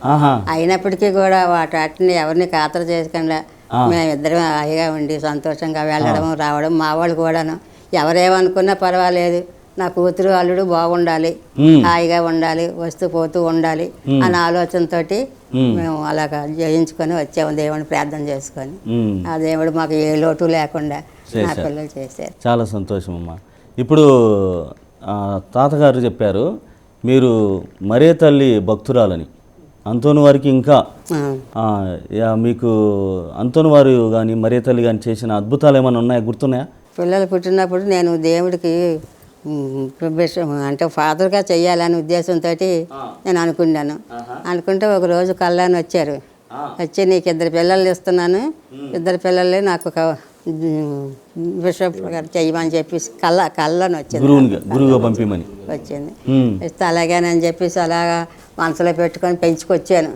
అయినప్పటికీ కూడా వాటిని ఎవరిని ఖాతరు చేయకుండా మేమిద్దరం హాయిగా ఉండి సంతోషంగా వెళ్ళడం రావడం. మా వాళ్ళు కూడాను ఎవరేమనుకున్నా పర్వాలేదు, నా కూతురు అల్లుడు బాగుండాలి, హాయిగా ఉండాలి, వస్తూ పోతూ ఉండాలి అనే ఆలోచనతోటి మేము అలాగా జయించుకొని వచ్చాము, దేవుని ప్రార్థన చేసుకొని. ఆ దేవుడు మాకు ఏ లోటు లేకుండా నా పిల్లలు చేశారు. చాలా సంతోషం అమ్మా. ఇప్పుడు తాతగారు చెప్పారు మీరు మరే తల్లి భక్తురాలని. అంతోని వారికి ఇంకా మీకు అంతోని వారు కానీ మరే తల్లి కానీ చేసిన అద్భుతాలు ఏమైనా ఉన్నాయా, గుర్తున్నాయా? పిల్లలు పుట్టినప్పుడు నేను దేవుడికి అంటే ఫాదర్గా చెయ్యాలనే ఉద్దేశంతో నేను అనుకున్నాను. అనుకుంటే ఒకరోజు కళ్ళని వచ్చారు, వచ్చి నీకు 2 పిల్లలు ఇస్తున్నాను, 2 పిల్లలే నాకు ఒక బిషప్ గారు చెయ్యమని చెప్పేసి కళ్ళని వచ్చింది, గురువుగా పంపిమని వచ్చింది. ఇస్తే అలాగేనని చెప్పేసి అలాగా మనసులో పెట్టుకొని పెంచుకొచ్చాను.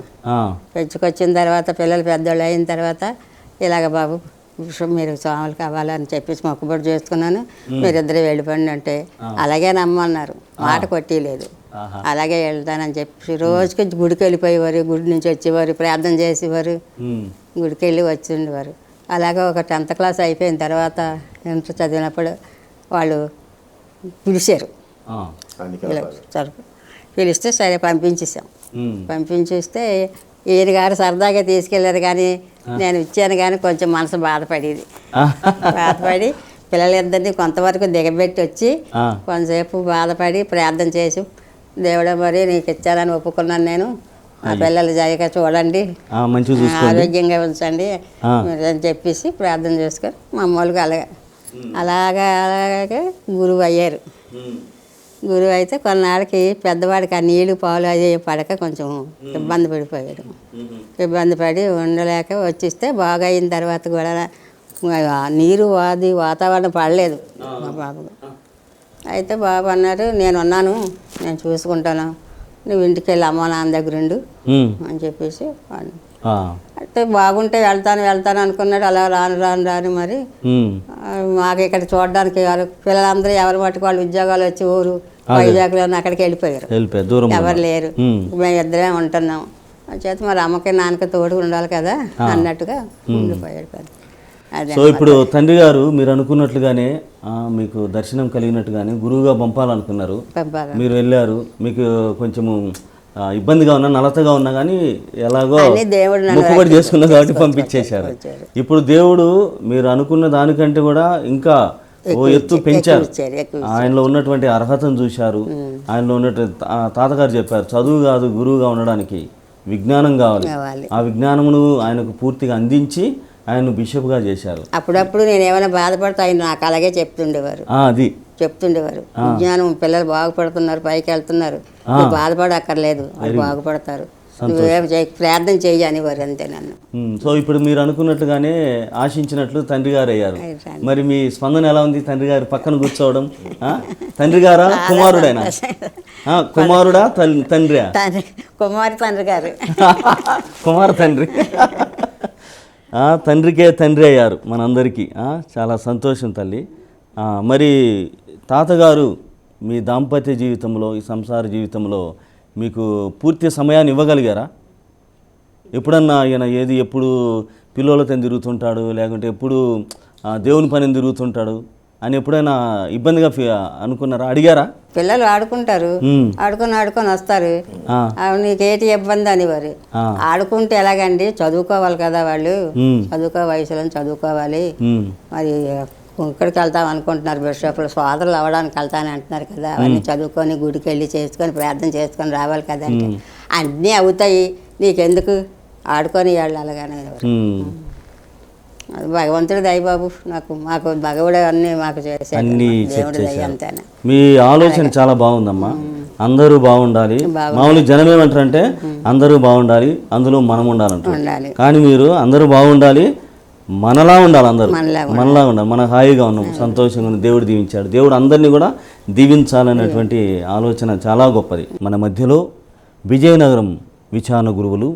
పెంచుకొచ్చిన తర్వాత పిల్లలు పెద్దోళ్ళు అయిన తర్వాత ఇలాగ బాబు మీరు స్వాములు కావాలని చెప్పేసి మొక్కుబడి చేసుకున్నాను, మీరిద్దరు వెళ్ళిపోండి అంటే అలాగే నమ్మన్నారు, మాట కొట్టలేదు. అలాగే వెళ్తానని చెప్పి రోజుకి గుడికి వెళ్ళిపోయేవారు, గుడి నుంచి వచ్చేవారు, ప్రార్థన చేసేవారు, గుడికి వెళ్ళి వచ్చిండేవారు. అలాగే ఒక 10th క్లాస్ అయిపోయిన తర్వాత ఇంటర్ చదివినప్పుడు వాళ్ళు పిలిచారు. పిలిస్తే సరే పంపించేసాం. పంపించేస్తే ఈయన గారు సరదాగా తీసుకెళ్ళారు, కానీ నేను ఇచ్చాను కానీ కొంచెం మనసు బాధపడేది. బాధపడి పిల్లలిద్దరినీ కొంతవరకు దిగబెట్టి వచ్చి కొంతసేపు బాధపడి ప్రార్థన చేసి, దేవుడా మరి నీకు ఇచ్చాలని ఒప్పుకున్నాను నేను, ఆ పిల్లలు జాయిగా చూడండి, ఆరోగ్యంగా ఉంచండి అని చెప్పేసి ప్రార్థన చేసుకొని మామూలుగా అలాగే గురువు అయ్యారు. గురువు అయితే కొన్నాళ్ళకి పెద్దవాడికి ఆ నీళ్ళు పాలు అది పడక కొంచెం ఇబ్బంది పడిపోయాడు. ఇబ్బంది పడి ఉండలేక వచ్చిస్తే బాగా అయిన తర్వాత కూడా నీరు వాతావరణం పడలేదు మా బాబు. అయితే బాబు అన్నారు, నేను ఉన్నాను, నేను చూసుకుంటాను, నువ్వు ఇంటికి వెళ్ళి అమ్మ నాన్న దగ్గర ఉండు అని చెప్పేసి అంటే బాగుంటే వెళ్తాను అనుకున్నాడు. అలా రాను మరి మాకు ఇక్కడ చూడడానికి పిల్లలందరూ ఎవరి మట్టుకు వాళ్ళు ఉద్యోగాలు వచ్చి ఊరు వైజాగ్లో అక్కడికి వెళ్ళిపోయారు, ఎవరు లేరు, మేము ఇద్దరే ఉంటున్నాం. చేత మరి అమ్మకి నాన్నకి తోడు ఉండాలి కదా అన్నట్టుగా ఉండిపోయాడు. సో ఇప్పుడు తండ్రి గారు మీరు అనుకున్నట్లుగానే మీకు దర్శనం కలిగినట్టుగానే గురువుగా పంపాలనుకున్నారు, మీరు వెళ్ళారు. మీకు కొంచెము ఇబ్బందిగా ఉన్నా, నలతగా ఉన్నా కానీ ఎలాగో మొక్కుబడి చేసుకున్నా కాబట్టి పంపించేశారు. ఇప్పుడు దేవుడు మీరు అనుకున్న దానికంటే కూడా ఇంకా ఓ ఎత్తు పెంచారు. ఆయనలో ఉన్నటువంటి అర్హతను చూశారు. ఆయనలో ఉన్నటువంటి తాతగారు చెప్పారు, చదువు కాదు గురువుగా ఉండడానికి విజ్ఞానం కావాలి. ఆ విజ్ఞానమును ఆయనకు పూర్తిగా అందించి ఆయన బిషప్గా చేశారు. అప్పుడప్పుడు నేను ఏమైనా బాధపడితే ఆయన నాకు అలాగే చెప్తుండేవారు. విజ్ఞానం పిల్లలు బాగుపడుతున్నారు, పైకి వెళ్తున్నారు, బాధపడక్కర్లేదు, వాళ్ళు బాగుపడతారు, నువ్వేం ప్రార్థన చెయ్యి అనేవారు, అంతే నన్ను. సో ఇప్పుడు మీరు అనుకున్నట్లుగానే ఆశించినట్లు తండ్రి గారు అయ్యారు. మరి మీ స్పందన ఎలా ఉంది? తండ్రి గారు పక్కన కూర్చోవడం, తండ్రి గారా కుమారుడైనా? కుమారుడా తండ్రి? కుమారు తండ్రి గారు. కుమారు తండ్రి, తండ్రికే తండ్రి అయ్యారు మనందరికీ. చాలా సంతోషం తల్లి. మరి తాతగారు మీ దాంపత్య జీవితంలో, ఈ సంసార జీవితంలో మీకు పూర్తి సమయాన్ని ఇవ్వగలిగారా? ఎప్పుడన్నా ఆయన ఎప్పుడు పిల్లలతో తిరుగుతుంటాడు, లేకుంటే ఎప్పుడు దేవుని పని తిరుగుతుంటాడు అని ఎప్పుడైనా ఇబ్బందిగా అనుకున్నారా, అడిగారా? పిల్లలు ఆడుకుంటారు, ఆడుకొని వస్తారు, నీకేటి ఇబ్బంది అనేవారు. ఆడుకుంటే ఎలాగండి, చదువుకోవాలి కదా వాళ్ళు, వయసులో చదువుకోవాలి. మరి ఇక్కడికి వెళ్తాం అనుకుంటున్నారు, బిషప్లు సోదరులు అవ్వడానికి వెళ్తానని అంటున్నారు కదా, అవన్నీ చదువుకొని గుడికి వెళ్ళి చేసుకొని ప్రార్థన చేసుకొని రావాలి కదా అంటే, అన్నీ అవుతాయి నీకెందుకు, ఆడుకొని వాళ్ళు అలాగనే. భగవంతుడి దయ బాబు, మాకు భగవుడు అన్నీ మాకు చేశాడు, దేవుడి దయ అంతేనా. మీ ఆలోచన చాలా బాగుందమ్మా. అందరూ బాగుండాలి. మామూలు జనం ఏమంటారంటే అందరూ బాగుండాలి, అందులో మనం ఉండాలంటారు. కానీ మీరు అందరూ బాగుండాలి, మనలా ఉండాలి, అందరూ మనలా ఉండాలి, మన హాయిగా ఉన్నాం, సంతోషంగా ఉన్నాం, దేవుడు దీవించాడు. దేవుడు అందరినీ కూడా దీవించాలనేటువంటి ఆలోచన చాలా గొప్పది. మన మధ్యలో విజయనగరం విచారణ గురువులు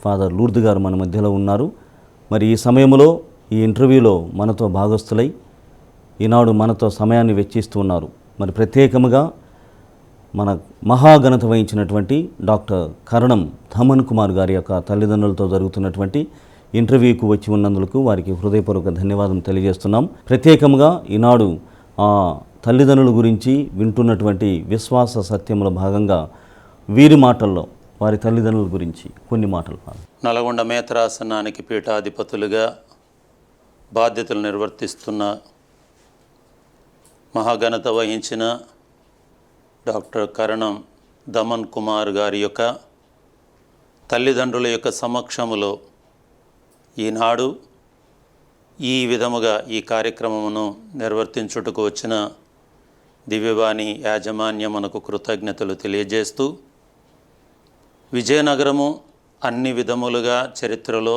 ఫాదర్ లూర్ద్ గారు మన మధ్యలో ఉన్నారు. మరి ఈ సమయంలో ఈ ఇంటర్వ్యూలో మనతో భాగస్థులై ఈనాడు మనతో సమయాన్ని వెచ్చిస్తూ ఉన్నారు. మరి ప్రత్యేకముగా మన మహాఘనత వహించినటువంటి డాక్టర్ కరణం థమన్ కుమార్ గారి యొక్క తల్లిదండ్రులతో జరుగుతున్నటువంటి ఇంటర్వ్యూకు వచ్చి ఉన్నందుకు వారికి హృదయపూర్వక ధన్యవాదం తెలియజేస్తున్నాం. ప్రత్యేకంగా ఈనాడు ఆ తల్లిదండ్రుల గురించి వింటున్నటువంటి విశ్వాస సత్యముల భాగంగా వీరి మాటల్లో వారి తల్లిదండ్రుల గురించి కొన్ని మాటలు. నల్గొండ మేత్రాసనానికి పీఠాధిపతులుగా బాధ్యతలు నిర్వర్తిస్తున్న మహాఘనత వహించిన డాక్టర్ కరణం దమన్ కుమార్ గారి యొక్క తల్లిదండ్రుల యొక్క సమక్షములో ఈనాడు ఈ విధముగా ఈ కార్యక్రమమును నిర్వర్తించుటకు వచ్చిన దివ్యవాణి యాజమాన్యమునకు కృతజ్ఞతలు తెలియజేస్తూ, విజయనగరము అన్ని విధములుగా చరిత్రలో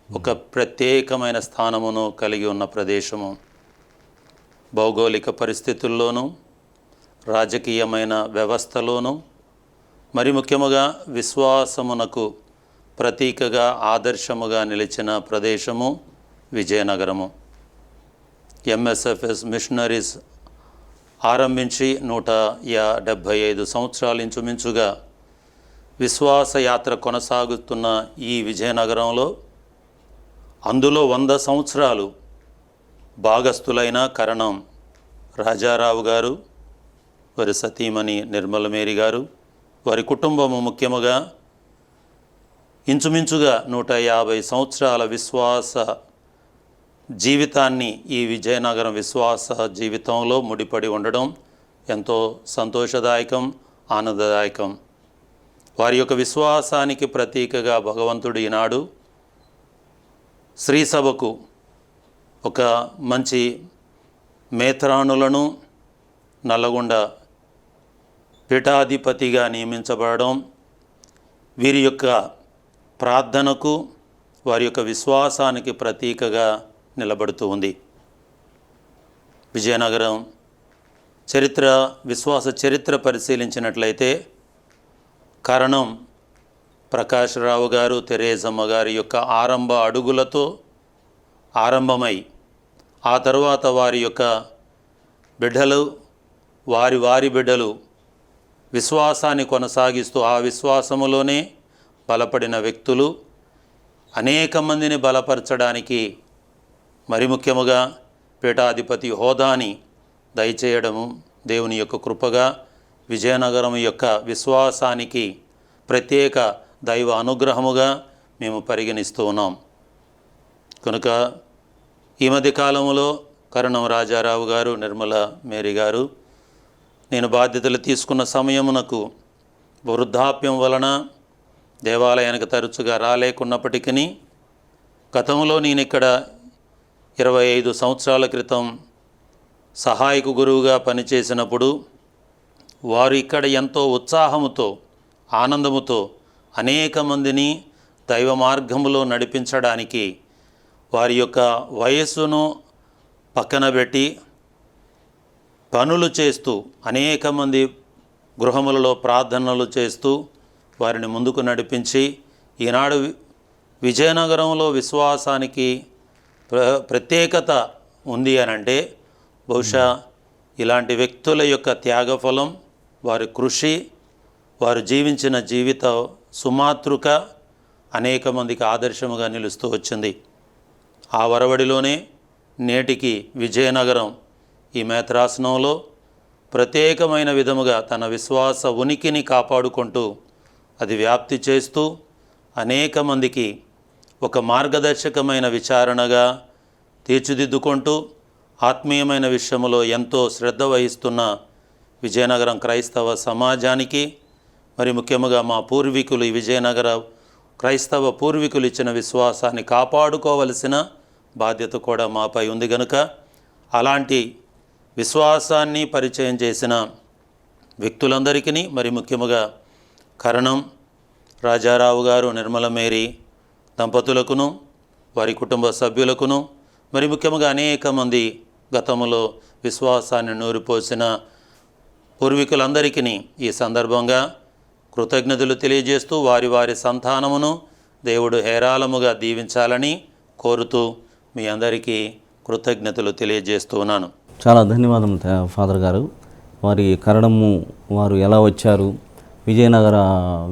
ఒక ప్రత్యేకమైన స్థానమును కలిగి ఉన్న ప్రదేశము. భౌగోళిక పరిస్థితుల్లోనూ, రాజకీయమైన వ్యవస్థలోనూ, మరి ముఖ్యముగా విశ్వాసమునకు ప్రతీకగా ఆదర్శముగా నిలిచిన ప్రదేశము విజయనగరము. ఎంఎస్ఎఫ్ఎస్ మిషనరీస్ ఆరంభించి 175 సంవత్సరాలు ఇంచుమించుగా విశ్వాస యాత్ర కొనసాగుతున్న ఈ విజయనగరంలో అందులో 100 సంవత్సరాలు భాగస్థులైన కరణం రాజారావు గారు, వారి సతీమణి నిర్మలమేరి గారు, వారి కుటుంబము ముఖ్యముగా ఇంచుమించుగా 150 సంవత్సరాల విశ్వాస జీవితాన్ని ఈ విజయనగరం విశ్వాస జీవితంలో ముడిపడి ఉండడం ఎంతో సంతోషదాయకం, ఆనందదాయకం. వారి యొక్క విశ్వాసానికి ప్రతీకగా భగవంతుడు ఈనాడు శ్రీసభకు ఒక మంచి మేత్రానులను నల్లగొండ పీఠాధిపతిగా నియమించబడడం వీరి యొక్క ప్రార్థనకు, వారి యొక్క విశ్వాసానికి ప్రతీకగా నిలబడుతూ ఉంది. విజయనగరం చరిత్ర, విశ్వాస చరిత్ర పరిశీలించినట్లయితే కరణం ప్రకాశ్రావు గారు, తెరేజమ్మ గారి యొక్క ఆరంభ అడుగులతో ఆరంభమై ఆ తరువాత వారి యొక్క బిడ్డలు, వారి బిడ్డలు విశ్వాసాన్ని కొనసాగిస్తూ ఆ విశ్వాసములోనే బలపడిన వ్యక్తులు అనేక మందిని బలపరచడానికి, మరి ముఖ్యముగా పీఠాధిపతి హోదాని దయచేయడము దేవుని యొక్క కృపగా విజయనగరం యొక్క విశ్వాసానికి ప్రత్యేక దైవ అనుగ్రహముగా మేము పరిగణిస్తూ ఉన్నాం. కనుక ఈ మధ్య కాలంలో కరణం రాజారావు గారు, నిర్మల మేరీ గారు, నేను బాధ్యతలు తీసుకున్న సమయమునకు వృద్ధాప్యం వలన దేవాలయానికి తరచుగా రాలేకున్నప్పటికీ గతంలో నేను ఇక్కడ 25 సంవత్సరాల క్రితం సహాయక గురువుగా పనిచేసినప్పుడు వారు ఇక్కడ ఎంతో ఉత్సాహముతో, ఆనందముతో అనేక మందిని దైవ మార్గములో నడిపించడానికి వారి యొక్క వయస్సును పక్కన పెట్టి పనులు చేస్తూ, అనేక మంది గృహములలో ప్రార్థనలు చేస్తూ వారిని ముందుకు నడిపించి ఈనాడు విజయనగరంలో విశ్వాసానికి ప్రత్యేకత ఉంది అని అంటే బహుశా ఇలాంటి వ్యక్తుల యొక్క త్యాగఫలం, వారి కృషి, వారు జీవించిన జీవిత సుమాతృక అనేక మందికి ఆదర్శముగా నిలుస్తూ వచ్చింది. ఆ వరవడిలోనే నేటికి విజయనగరం ఈ మేత్రాసనంలో ప్రత్యేకమైన విధముగా తన విశ్వాస ఉనికిని కాపాడుకుంటూ అది వ్యాప్తి చేస్తూ అనేక మందికి ఒక మార్గదర్శకమైన విచారణగా తీర్చిదిద్దుకుంటూ ఆత్మీయమైన విషయంలో ఎంతో శ్రద్ధ వహిస్తున్న విజయనగరం క్రైస్తవ సమాజానికి, మరి ముఖ్యముగా మా పూర్వీకులు, ఈ విజయనగర క్రైస్తవ పూర్వీకులు ఇచ్చిన విశ్వాసాన్ని కాపాడుకోవలసిన బాధ్యత కూడా మాపై ఉంది కనుక అలాంటి విశ్వాసాన్ని పరిచయం చేసిన వ్యక్తులందరికీ, మరి ముఖ్యముగా కరణం రాజారావు గారు, నిర్మల మేరీ దంపతులకును, వారి కుటుంబ సభ్యులకును, మరి ముఖ్యంగా అనేక మంది గతంలో విశ్వాసాన్ని నూరిపోసిన పూర్వీకులందరికీ ఈ సందర్భంగా కృతజ్ఞతలు తెలియజేస్తూ వారి సంతానమును దేవుడు హేరాళముగా దీవించాలని కోరుతూ మీ అందరికీ కృతజ్ఞతలు తెలియజేస్తూ ఉన్నాను. చాలా ధన్యవాదం ఫాదర్ గారు. వారి కరణము వారు ఎలా వచ్చారు, విజయనగర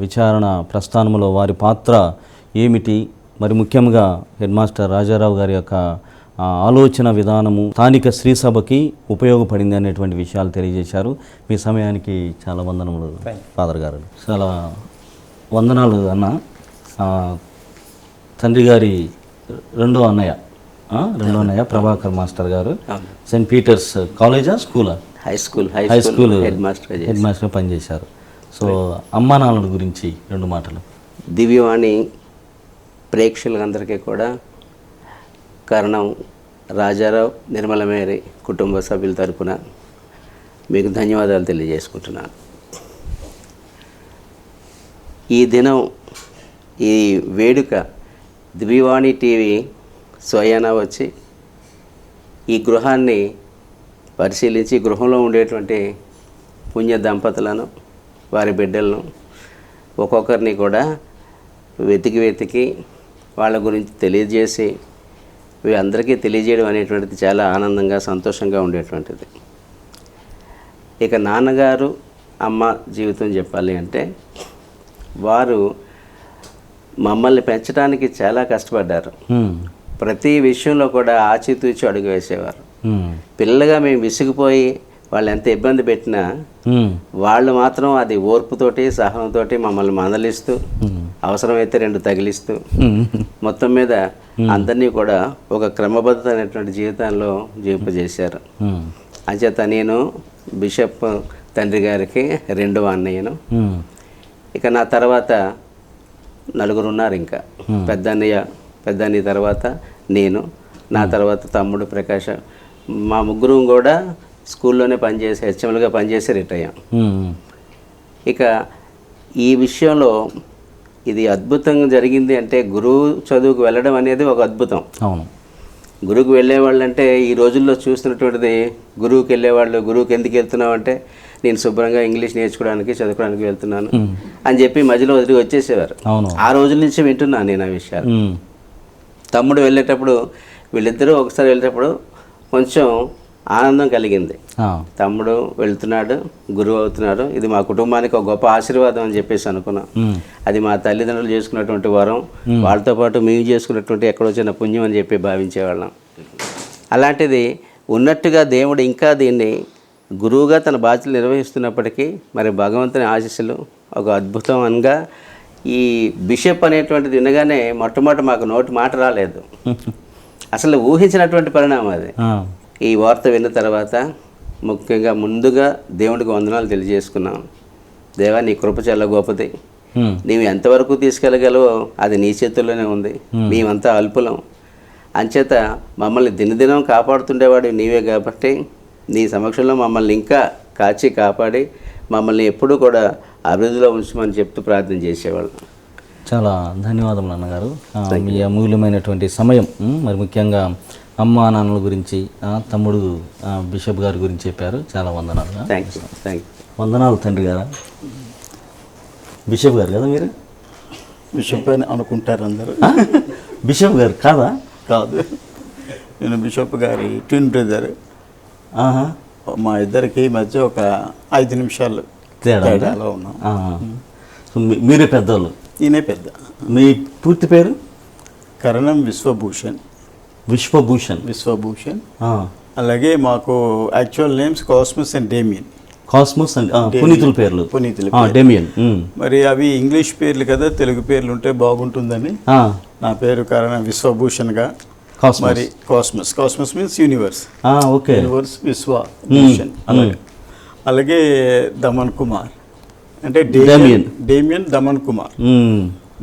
విచారణ ప్రస్థానంలో వారి పాత్ర ఏమిటి, మరి ముఖ్యంగా హెడ్ మాస్టర్ రాజారావు గారి యొక్క ఆలోచన విధానము స్థానిక శ్రీసభకి ఉపయోగపడింది అనేటువంటి విషయాలు తెలియజేశారు. మీ సమయానికి చాలా వందనములు ఫాదర్ గారు. చాలా వందనాలు అన్న. తండ్రి గారి రెండో అన్నయ్య ప్రభాకర్ మాస్టర్ గారు సెయింట్ పీటర్స్ కాలేజా స్కూలా హై స్కూల్ హెడ్ మాస్టర్ పనిచేశారు. సో అమ్మా నాన్నల గురించి 2 మాటలు. దివ్యవాణి ప్రేక్షకులందరికీ కూడా కరణం రాజారావు, నిర్మల మేరీ కుటుంబ సభ్యుల తరపున మీకు ధన్యవాదాలు తెలియజేసుకుంటున్నాను. ఈ దినం ఈ వేడుక దివ్యవాణి టీవీ స్వయాన వచ్చి ఈ గృహాన్ని పరిశీలించి గృహంలో ఉండేటువంటి పుణ్య దంపతులను వారి బిడ్డలను ఒక్కొక్కరిని కూడా వెతికి వాళ్ళ గురించి తెలియజేసి అందరికీ తెలియజేయడం అనేటువంటిది చాలా ఆనందంగా సంతోషంగా ఉండేటువంటిది. ఇక నాన్నగారు అమ్మ జీవితం చెప్పాలి అంటే వారు మమ్మల్ని పెంచడానికి చాలా కష్టపడ్డారు. ప్రతి విషయంలో కూడా ఆచితూచి అడుగు వేసేవారు. పిల్లలుగా మేము విసిగిపోయి వాళ్ళు ఎంత ఇబ్బంది పెట్టినా వాళ్ళు మాత్రం అది ఓర్పుతోటి సహనంతోటి మమ్మల్ని మందలిస్తూ అవసరమైతే 2 తగిలిస్తూ మొత్తం మీద అందరినీ కూడా ఒక క్రమబద్ధత అనేటువంటి జీవితంలో జీవింపజేశారు. అంచేత నేను బిషప్ తండ్రి గారికి 2వ అన్నయ్యను. ఇక నా తర్వాత 4 ఉన్నారు. ఇంకా పెద్దన్నయ్య తర్వాత నేను, నా తర్వాత తమ్ముడు ప్రకాష్. మా ముగ్గురు కూడా స్కూల్లోనే పనిచేసి హెచ్ఎంలుగా పనిచేసి రిటైర్ అయ్యాం. ఇక ఈ విషయంలో ఇది అద్భుతంగా జరిగింది అంటే గురువు చదువుకు వెళ్ళడం అనేది ఒక అద్భుతం. అవును. గురువుకు వెళ్ళేవాళ్ళు అంటే ఈ రోజుల్లో చూస్తున్నటువంటిది గురువుకి వెళ్ళేవాళ్ళు, గురువుకి ఎందుకు వెళ్తున్నావు అంటే నేను శుభ్రంగా ఇంగ్లీష్ నేర్చుకోవడానికి చదువుకోవడానికి వెళ్తున్నాను అని చెప్పి మధ్యలో వదిలి వచ్చేసేవారు. ఆ రోజుల నుంచి వింటున్నాను నేను ఆ విషయాలు. తమ్ముడు వెళ్ళేటప్పుడు వీళ్ళిద్దరూ ఒకసారి వెళ్ళేటప్పుడు కొంచెం ఆనందం కలిగింది. తమ్ముడు వెళ్తున్నాడు, గురువు అవుతున్నాడు, ఇది మా కుటుంబానికి ఒక గొప్ప ఆశీర్వాదం అని చెప్పేసి అనుకున్నాం. అది మా తల్లిదండ్రులు చేసుకున్నటువంటి వరం, వాళ్ళతో పాటు మేము చేసుకున్నటువంటి ఎక్కడో చిన్న పుణ్యం అని చెప్పి భావించేవాళ్ళం. అలాంటిది ఉన్నట్టుగా దేవుడు ఇంకా దీన్ని గురువుగా తన బాధ్యతలు నిర్వహిస్తున్నప్పటికీ మరి భగవంతుని ఆశీస్సులు ఒక అద్భుతంగా ఈ బిషప్ అనేటువంటిది వినగానే మొట్టమొదటి మాకు నోటి మాట రాలేదు. అసలు ఊహించినటువంటి పరిణామం అది. ఈ వార్త విన్న తర్వాత ముఖ్యంగా ముందుగా దేవుడికి వందనాలు తెలియజేసుకున్నాం. దేవా నీ కృప చాలా గొప్పది, నీవు ఎంతవరకు తీసుకెళ్ళగలవో అది నీ చేతుల్లోనే ఉంది, మేమంతా అల్పులం. అంచేత మమ్మల్ని దినదినం కాపాడుతుండేవాడు నీవే కాబట్టి నీ సమక్షంలో మమ్మల్ని ఇంకా కాపాడి మమ్మల్ని ఎప్పుడూ కూడా అభివృద్ధిలో ఉంచమని చెప్తూ ప్రార్థన చేసేవాళ్ళం. చాలా ధన్యవాదములు అన్నగారు. మీ అమూల్యమైనటువంటి సమయం, మరి ముఖ్యంగా అమ్మా నాన్నల గురించి, తమ్ముడు బిషప్ గారి గురించి చెప్పారు. చాలా వందనాలు. Thank you. వందనాలు తండ్రి గారు. బిషప్ గారు కదా మీరు? బిషప్ అని అనుకుంటారు అందరూ. బిషప్ గారు కాదా? కాదు, నేను బిషప్ గారి ట్విన్ బ్రదర్. మా ఇద్దరికి మధ్య ఒక 5 నిమిషాలు తేడాలో ఉన్నాం. మీరే పెద్దవాళ్ళు? ఈయనే పెద్ద. మీ పూర్తి పేరు? కరణం విశ్వభూషణ్. విశ్వభూషణ్. అలాగే మాకు actual names Cosmas and Damian. Cosmas and పునీతుల పేర్లు. డేమియన్. మరి అవి ఇంగ్లీష్ పేర్లు కదా, తెలుగు పేర్లు ఉంటే బాగుంటుందని నా పేరు కరణం విశ్వభూషణ్గా. మరి cosmos means universe. Okay. Universe Vishwabhushan. అలాగే దమన్ కుమార్ అంటే డేమియన్ దమన్ కుమార్.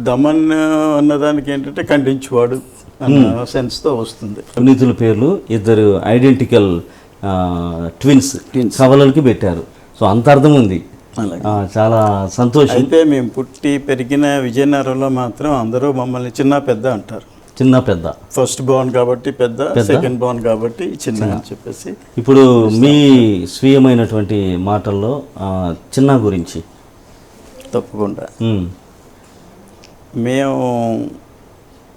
దమన్ అన్నదానికి ఏంటంటే ఖండించువాడు అన్న సెన్స్తో వస్తుంది. పునీతుల పేర్లు ఇద్దరు ఐడెంటికల్ ట్విన్స్ కవలలకి పెట్టారు. సో అంత అర్థం ఉంది. చాలా సంతోషం. అయితే మేము పుట్టి పెరిగిన విజయనగరంలో మాత్రం అందరూ మమ్మల్ని చిన్న పెద్ద అంటారు. చిన్న పెద్ద. ఫస్ట్ బోర్న్ కాబట్టి పెద్ద, సెకండ్ బోర్న్ కాబట్టి చిన్న అని చెప్పేసి. ఇప్పుడు మీ స్వీయమైనటువంటి మాటల్లో చిన్న గురించి. తప్పకుండా. మేము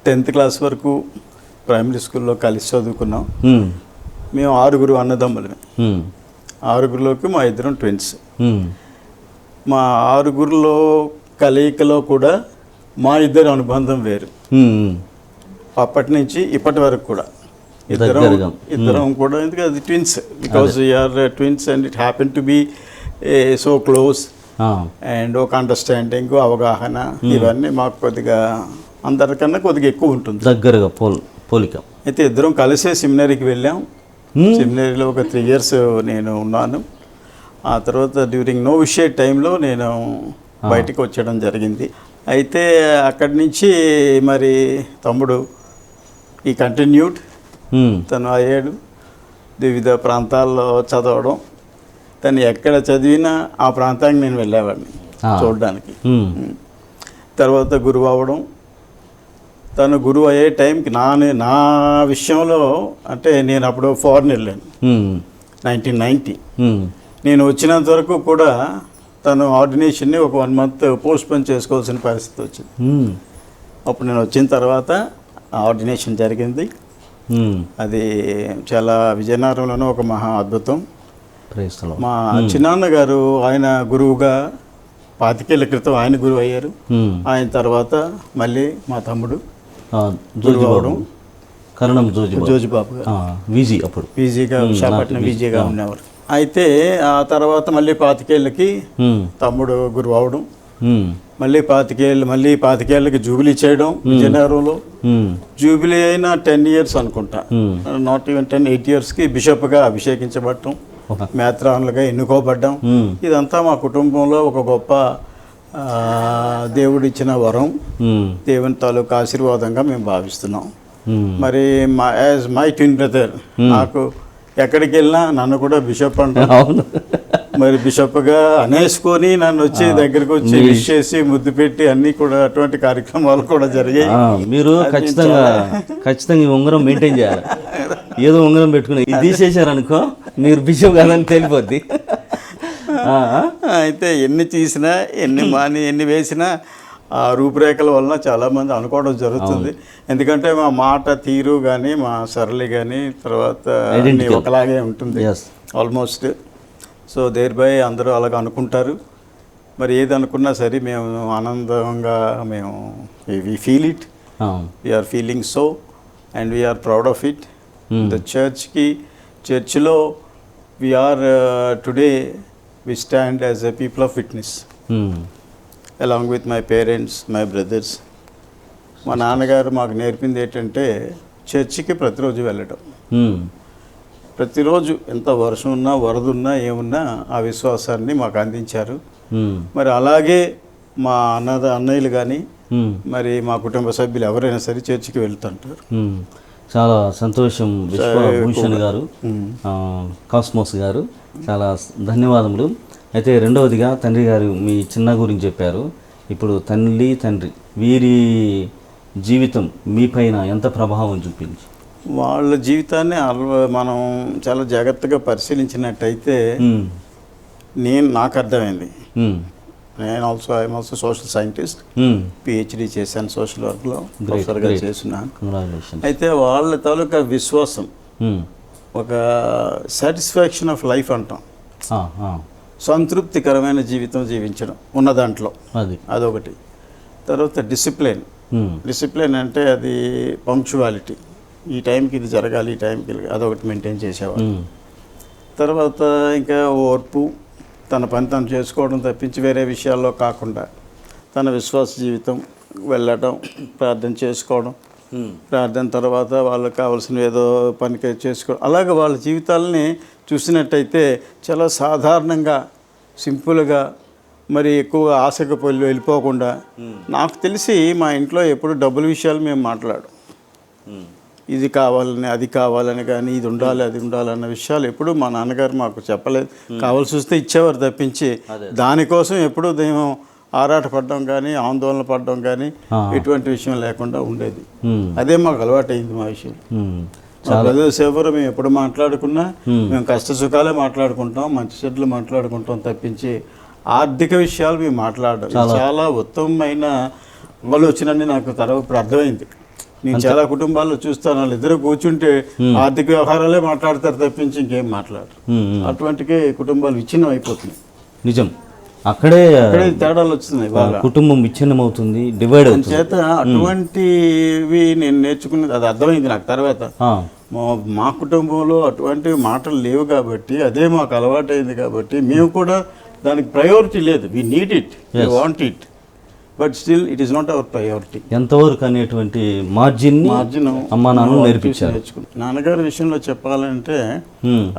10th క్లాస్ వరకు ప్రైమరీ స్కూల్లో కలిసి చదువుకున్నాం. మేము 6 అన్నదమ్ములమే. 6లోకి మా ఇద్దరం ట్విన్స్. మా 6లో కలయికలో కూడా మా ఇద్దరి అనుబంధం వేరు. అప్పటి నుంచి ఇప్పటి వరకు కూడా ఇద్దరం కూడా, ఎందుకంటే అది twins, because we are twins and it happen to be so close. And ఒక అండర్స్టాండింగ్, అవగాహన, ఇవన్నీ మాకు కొద్దిగా అందరికన్నా కొద్దిగా ఎక్కువ ఉంటుంది, దగ్గరగా పోలిక. అయితే ఇద్దరం కలిసే సెమినరీకి వెళ్ళాం. సెమినరీలో ఒక 3 years నేను ఉన్నాను. ఆ తర్వాత డ్యూరింగ్ నో విషయ టైంలో నేను బయటికి వచ్చేయడం జరిగింది. అయితే అక్కడి నుంచి మరి తమ్ముడు ఈ కంటిన్యూడ్, తను అయ్యాడు వివిధ ప్రాంతాల్లో చదవడం. తను ఎక్కడ చదివినా ఆ ప్రాంతానికి నేను వెళ్ళేవాడిని చూడడానికి. తర్వాత గురువు అవ్వడం. తను గురువు అయ్యే టైంకి నా విషయంలో అంటే నేను అప్పుడు ఫారెన్ వెళ్ళాను 1990. నేను వచ్చినంత వరకు కూడా తను ఆర్డినేషన్ని ఒక 1 month పోస్ట్పోన్ చేసుకోవాల్సిన పరిస్థితి వచ్చింది. అప్పుడు నేను వచ్చిన తర్వాత ఆర్డినేషన్ జరిగింది. అది చాలా విజయనగరంలోనూ ఒక మహా అద్భుతం. మా చిన్నాన్న గారు ఆయన గురువుగా 25 ఏళ్ల క్రితం ఆయన గురువు అయ్యారు. ఆయన తర్వాత మళ్ళీ మా తమ్ముడు గురువు అవడం. కరణం జోజిబాబు గారు వీజీ, అప్పుడు వీజీగా విశాఖపట్నం వీజీగా ఉండేవారు. అయితే ఆ తర్వాత మళ్ళీ 25 ఏళ్ళకి తమ్ముడు గురువు అవడం, మళ్ళీ 25 ఏళ్ళకి జూబిలీ చేయడం విజయనగరంలో. జూబిలీ అయిన 10 years అనుకుంటా, నాట్ ఈవెన్ 8 yearsకి బిషప్గా అభిషేకించబడటం, మేత్రానులుగా ఎన్నుకోబడ్డం. ఇదంతా మా కుటుంబంలో ఒక గొప్ప దేవుడిచ్చిన వరం, దేవుని తాలూకు ఆశీర్వాదంగా మేము భావిస్తున్నాం. మరి యాజ్ మై ట్విన్ బ్రదర్ నాకు ఎక్కడికి వెళ్ళినా నన్ను కూడా బిషప్ అంటారు. మరి బిషప్గా అనేసుకొని నన్ను వచ్చి దగ్గరకు వచ్చి విష్ చేసి ముద్దు పెట్టి అన్నీ కూడా అటువంటి కార్యక్రమాలు కూడా జరిగాయి. మీరు ఖచ్చితంగా ఈ ఉంగరం మెయింటైన్ చేయాలి. ఏదో ఉంగరం పెట్టుకుని ఇది తీసేశారనుకో మీరు బిషప్ కాదని తెలిపోద్ది. అయితే ఎన్ని తీసినా ఎన్ని వేసినా ఆ రూపురేఖల వలన చాలామంది అనుకోవడం జరుగుతుంది. ఎందుకంటే మా మాట తీరు కానీ మా సరళి కానీ తర్వాత ఒకలాగే ఉంటుంది ఆల్మోస్ట్. సో దేర్ బై అందరూ అలాగ అనుకుంటారు. మరి ఏది అనుకున్నా సరే మేము ఆనందంగా we feel it, we're feeling so and we're proud of it. The చర్చ్లో we're today we stand as a people of witness along with my parents, my brothers. మా నాన్నగారు మాకు నేర్పింది ఏంటంటే చర్చికి ప్రతిరోజు వెళ్ళటం. ప్రతిరోజు ఎంత వర్షం ఉన్నా వరద ఉన్నా ఏమున్నా ఆ విశ్వాసాన్ని మాకు అందించారు. మరి అలాగే మా అన్నయ్యలు కానీ మరి మా కుటుంబ సభ్యులు ఎవరైనా సరే చర్చికి వెళ్తుంటారు. చాలా సంతోషం విశ్వభూషణ్ గారు, కాస్మోస్ గారు, చాలా ధన్యవాదములు. అయితే రెండవదిగా తండ్రి గారు మీ చిన్న గురించి చెప్పారు. ఇప్పుడు తండ్రి వీరి జీవితం మీ పైన ఎంత ప్రభావం చూపించి? వాళ్ళ జీవితాన్ని మనం చాలా జాగ్రత్తగా పరిశీలించినట్టయితే నాకు అర్థమైంది. నేను I'm also social scientist, PhD చేశాను సోషల్ వర్క్లో, ప్రొఫెసర్గా చేస్తున్నాను. అయితే వాళ్ళ తాలూకా విశ్వాసం, ఒక సాటిస్ఫాక్షన్ ఆఫ్ లైఫ్ అంటాం, సంతృప్తికరమైన జీవితం జీవించడం ఉన్న దాంట్లో అదొకటి. తర్వాత డిసిప్లిన్ అంటే అది పంక్చువాలిటీ, ఈ టైంకి ఇది జరగాలి, ఈ టైంకి అదొకటి మెయింటైన్ చేసేవాడు. తర్వాత ఇంకా ఓర్పు, తన పని తను చేసుకోవడం తప్పించి వేరే విషయాల్లో కాకుండా తన విశ్వాస జీవితం, వెళ్ళటం, ప్రార్థన చేసుకోవడం, ప్రార్థన తర్వాత వాళ్ళకి కావాల్సిన ఏదో పనికి చేసుకోవడం, అలాగే వాళ్ళ జీవితాలని చూసినట్టయితే చాలా సాధారణంగా సింపుల్గా, మరి ఎక్కువ ఆశకు వెళ్ళిపోకుండా. నాకు తెలిసి మా ఇంట్లో ఎప్పుడు డబ్బుల విషయాలు మేము మాట్లాడం, ఇది కావాలని అది కావాలని కానీ ఇది ఉండాలి అది ఉండాలన్న విషయాలు ఎప్పుడు మా నాన్నగారు మాకు చెప్పలేదు. కావాల్సి వస్తే ఇచ్చేవారు తప్పించి దానికోసం ఎప్పుడూ మేము ఆరాటపడడం కానీ ఆందోళన పడడం కానీ ఎటువంటి విషయం లేకుండా ఉండేది. అదే మాకు అలవాటు అయింది. మా విషయం మా బ్రదర్స్ ఎవరు మేము ఎప్పుడు మాట్లాడుకున్నా మేము కష్ట సుఖాలే మాట్లాడుకుంటాం, మంచి చెడ్లు మాట్లాడుకుంటాం తప్పించి ఆర్థిక విషయాలు మేము మాట్లాడడం చాలా ఉత్తమమైన ఆలోచనని నాకు ఇప్పుడు అర్థమైంది. నేను చాలా కుటుంబాల్లో చూస్తాను, వాళ్ళు ఇద్దరు కూర్చుంటే ఆర్థిక వ్యవహారాలే మాట్లాడతారు తప్పించి ఇంకేం మాట్లాడరు. అటువంటికే కుటుంబాలు విచ్ఛిన్నం అయిపోతున్నాయి. నిజం, అక్కడే తేడాలు వస్తున్నాయి, కుటుంబం విచ్ఛిన్నం అవుతుంది, డివైడ్ అవుతుంది. చేత అటువంటివి నేను నేర్చుకున్నది, అది అర్థమైంది నాకు తర్వాత. మా కుటుంబంలో అటువంటి మాటలు లేవు కాబట్టి అదే మాకు అలవాటైంది కాబట్టి మేము కూడా దానికి ప్రయారిటీ లేదు. We need it, we want it, but still it is not our priority. ఎంతవరకు అనేటువంటి మార్జిన్ అమ్మా నాన్న నేర్పించారు. నాన్నగారి విషయంలో చెప్పాలంటే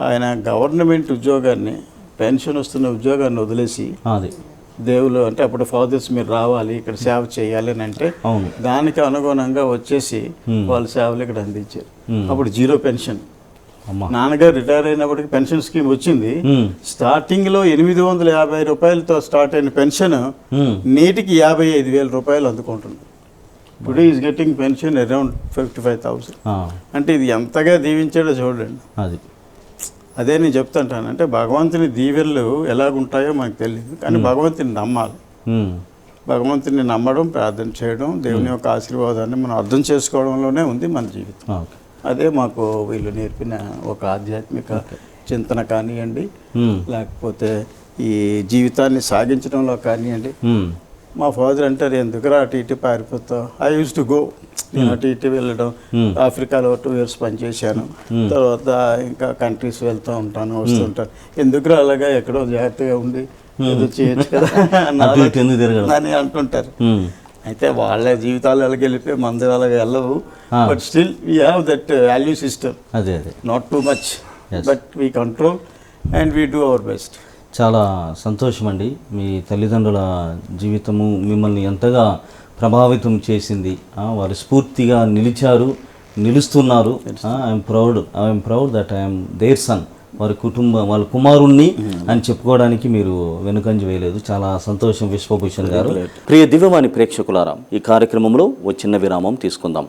ఆయన గవర్నమెంట్ ఉద్యోగాన్ని, పెన్షన్ వస్తున్న ఉద్యోగాన్ని వదిలేసి దేవుళ్ళు అంటే అప్పుడు ఫాదర్స్ మీరు రావాలి ఇక్కడ సేవ చేయాలి అని అంటే దానికి అనుగుణంగా వచ్చేసి వాళ్ళ సేవలు ఇక్కడ అందించారు. అప్పుడు 0 పెన్షన్, నాన్నగారు రిటైర్ అయినప్పటికీ పెన్షన్ స్కీమ్ వచ్చింది. స్టార్టింగ్లో 850 రూపాయలతో స్టార్ట్ అయిన పెన్షన్ నేటికి 55,000 రూపాయలు అందుకుంటుంది. Today is getting pension around 55,000. అంటే ఇది ఎంతగా దీవించాడో చూడండి. అదే నేను చెప్తుంటాను, అంటే భగవంతుని దీవెనలు ఎలాగుంటాయో మనకు తెలియదు, కానీ భగవంతుని నమ్మాలి. భగవంతుని నమ్మడం, ప్రార్థన చేయడం, దేవుని యొక్క ఆశీర్వాదాన్ని మనం అర్థం చేసుకోవడంలోనే ఉంది మన జీవితం. అదే మాకు వీళ్ళు నేర్పిన ఒక ఆధ్యాత్మిక చింతన కానివ్వండి, లేకపోతే ఈ జీవితాన్ని సాగించడంలో కానివ్వండి. మా ఫాదర్ అంటారు, ఎందుకురా అటు ఇటు పారిపోతావు. ఐ యూస్ టు గో, నేను అటు ఇటు వెళ్ళడం. ఆఫ్రికాలో 2 years పనిచేశాను. తర్వాత ఇంకా కంట్రీస్ వెళ్తూ ఉంటాను, వస్తుంటాను. ఎందుకురా అలాగా ఎక్కడో జాగ్రత్తగా ఉండి ఏదో చేయొచ్చు కదా అని అంటుంటారు. అయితే వాళ్ళ జీవితాలు అలాగే వెళ్ళిపోయి మంది అలాగే వెళ్ళవు. But still we have that value system. Not too much, but we control and we do our best. చాలా సంతోషం అండి. మీ తల్లిదండ్రుల జీవితము మిమ్మల్ని ఎంతగా ప్రభావితం చేసింది. వారు స్ఫూర్తిగా నిలుస్తున్నారు. I'm proud that I'm their son. వారి వాళ్ళ కుమారుణ్ణి అని చెప్పుకోవడానికి మీరు వెనుకంజ వేయలేదు. చాలా సంతోషం విశ్వభూషణ్ గారు. ప్రియ దివ్యవాణి ప్రేక్షకులారా, ఈ కార్యక్రమంలో ఓ చిన్న విరామం తీసుకుందాం.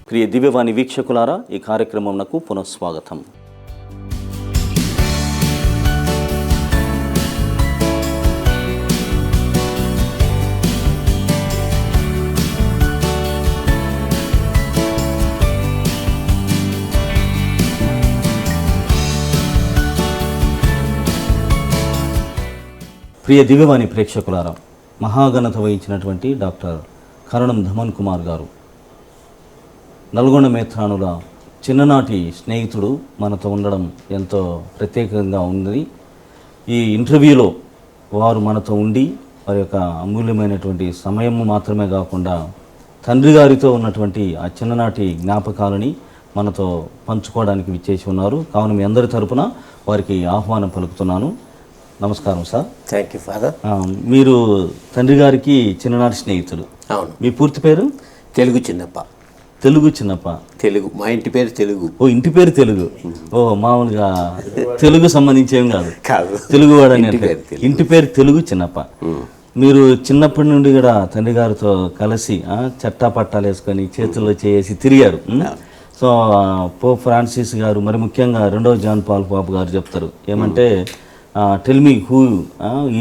ప్రియ దివ్యవాణి వీక్షకులారా, ఈ కార్యక్రమంకు పునఃస్వాగతం. ప్రియ దివ్యవాణి ప్రేక్షకులారా, మహాఘనత వహించినటువంటి డాక్టర్ కరణం ధమన్ కుమార్ గారు, నల్గొండ మేత్రానుల చిన్ననాటి స్నేహితుడు, మనతో ఉండడం ఎంతో ప్రత్యేకంగా ఉంది. ఈ ఇంటర్వ్యూలో వారు మనతో ఉండి వారి యొక్క అమూల్యమైనటువంటి సమయం మాత్రమే కాకుండా తండ్రి గారితో ఉన్నటువంటి ఆ చిన్ననాటి జ్ఞాపకాలని మనతో పంచుకోవడానికి విచ్చేసి ఉన్నారు. కావున మీ అందరి తరపున వారికి ఆహ్వానం పలుకుతున్నాను. నమస్కారం సార్. Thank you father. మీరు తండ్రి గారికి చిన్ననాటి స్నేహితుడు. అవును. మీ పూర్తి పేరు? తెలుగు చిన్నప్ప. తెలుగు చిన్నప్ప. తెలుగు. మా ఇంటి పేరు తెలుగు. ఓ, ఇంటి పేరు తెలుగు. ఓ, మామూలుగా తెలుగు సంబంధించి ఏం కాదు, తెలుగు వాడని. ఇంటి పేరు తెలుగు చిన్నప్ప. మీరు చిన్నప్పటి నుండి కూడా తండ్రి గారితో కలిసి చట్టా పట్టాలు వేసుకొని చేతుల్లో చేసి తిరిగారు. సో పోప్ ఫ్రాన్సిస్ గారు, మరి ముఖ్యంగా 2వ జాన్ పాల్ పాప్ గారు చెప్తారు ఏమంటే, tell me who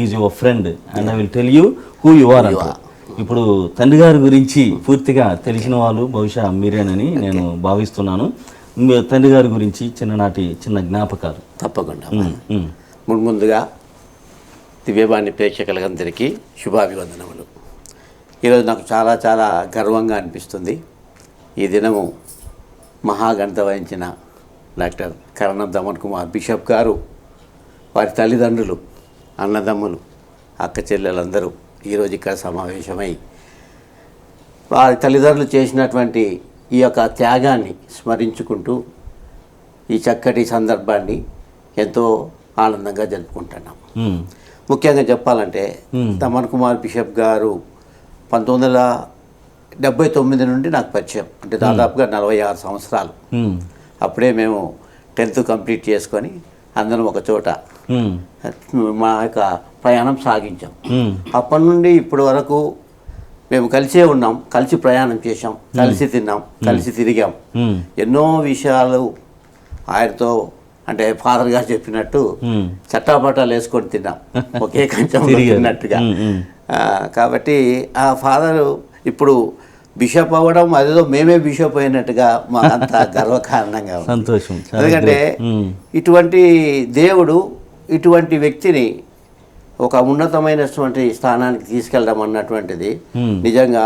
is your friend and I will tell you who you are అంటారు. ఇప్పుడు తండ్రి గారి గురించి పూర్తిగా తెలిసిన వాళ్ళు బహుశా మీరేనని నేను భావిస్తున్నాను. తండ్రి గారి గురించి చిన్ననాటి చిన్న జ్ఞాపకాలు. తప్పకుండా. ముందుగా దివ్యవాణి ప్రేక్షకులందరికీ శుభాభివందనములు. ఈరోజు నాకు చాలా చాలా గర్వంగా అనిపిస్తుంది. ఈ దినము మహాఘనత వహించిన డాక్టర్ కరణం ధమన్ కుమార్ బిషప్ గారు, వారి తల్లిదండ్రులు, అన్నదమ్ములు, అక్క చెల్లెలందరూ ఈరోజు ఇక్కడ సమావేశమై వారి తల్లిదండ్రులు చేసినటువంటి ఈ యొక్క త్యాగాన్ని స్మరించుకుంటూ ఈ చక్కటి సందర్భాన్ని ఎంతో ఆనందంగా జరుపుకుంటున్నాం. ముఖ్యంగా చెప్పాలంటే ధమన్ కుమార్ బిషప్ గారు 1979 నుండి నాకు పరిచయం. అంటే దాదాపుగా 46 సంవత్సరాలు. అప్పుడే మేము 10th కంప్లీట్ చేసుకొని అందరం ఒక చోట మా యొక్క ప్రయాణం సాగించాం. అప్పటి నుండి ఇప్పటి వరకు మేము కలిసే ఉన్నాం, కలిసి ప్రయాణం చేసాం, కలిసి తిన్నాం, కలిసి తిరిగాం. ఎన్నో విషయాలు ఆయనతో, అంటే ఫాదర్ గారు చెప్పినట్టు చట్టాపట్టాలు వేసుకొని తిన్నాం, ఒకే కంచం తిన్నట్టుగా. కాబట్టి ఆ ఫాదరు ఇప్పుడు బిషప్ అవ్వడం అదేదో మేమే బిషప్ అయినట్టుగా మాకంత గర్వకారణంగా సంతోషం. ఎందుకంటే ఇటువంటి దేవుడు ఇటువంటి వ్యక్తిని ఒక ఉన్నతమైనటువంటి స్థానానికి తీసుకెళ్ళడం అన్నటువంటిది నిజంగా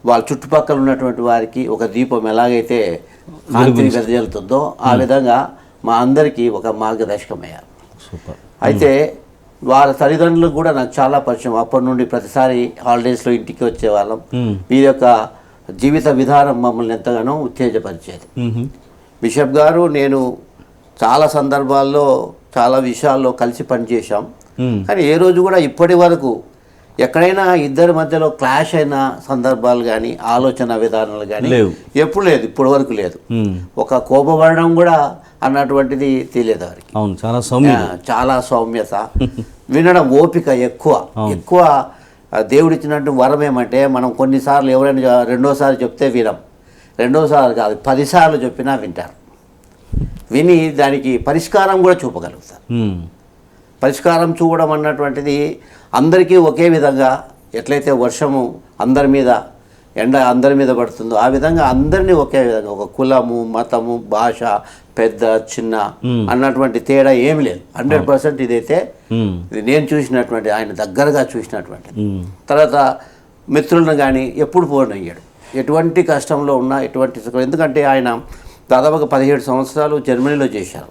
వాళ్ళ చుట్టుపక్కల ఉన్నటువంటి వారికి ఒక దీపం ఎలాగైతే కాంతిని వెదజల్లుతుందో ఆ విధంగా మా అందరికీ ఒక మార్గదర్శకమయ్యారు. అయితే వాళ్ళ తల్లిదండ్రులకు కూడా నాకు చాలా పరిచయం. అప్పటి నుండి ప్రతిసారి హాలిడేస్లో ఇంటికి వచ్చేవాళ్ళం. వీరి యొక్క జీవిత విధానం మమ్మల్ని ఎంతగానో ఉత్తేజపరిచేది. బిషప్ గారు నేను చాలా సందర్భాల్లో చాలా విషయాల్లో కలిసి పనిచేశాం. కానీ ఏ రోజు కూడా ఇప్పటి వరకు ఎక్కడైనా ఇద్దరి మధ్యలో క్లాష్ అయిన సందర్భాలు కానీ ఆలోచన విధానాలు కానీ ఎప్పుడు లేదు, ఇప్పటి వరకు లేదు. ఒక కోపపడడం కూడా అన్నటువంటిది తెలియదు వారికి. చాలా సౌమ్యత, వినడం ఓపిక ఎక్కువ. దేవుడిచ్చినట్టు వరం ఏమంటే మనం కొన్నిసార్లు ఎవరైనా రెండోసారి చెప్తే వినం, రెండోసారి కాదు 10 సార్లు చెప్పినా వింటారు. విని దానికి పరిష్కారం కూడా చూపగలుగుతారు. పరిష్కారం చూడడం అన్నటువంటిది అందరికీ ఒకే విధంగా, ఎట్లయితే వర్షము అందరి మీద ఎండ అందరి మీద పడుతుందో ఆ విధంగా అందరినీ ఒకే విధంగా, ఒక కులము మతము భాష పెద్ద చిన్న అన్నటువంటి తేడా ఏమి లేదు. 100% ఇదైతే ఇది నేను చూసినటువంటి, ఆయన దగ్గరగా చూసినటువంటి. తర్వాత మిత్రులను కానీ ఎప్పుడు పోనయ్యాడు, ఎటువంటి కష్టంలో ఉన్నా ఎటువంటి, ఎందుకంటే ఆయన దాదాపుగా 17 సంవత్సరాలు జర్మనీలో చేశారు.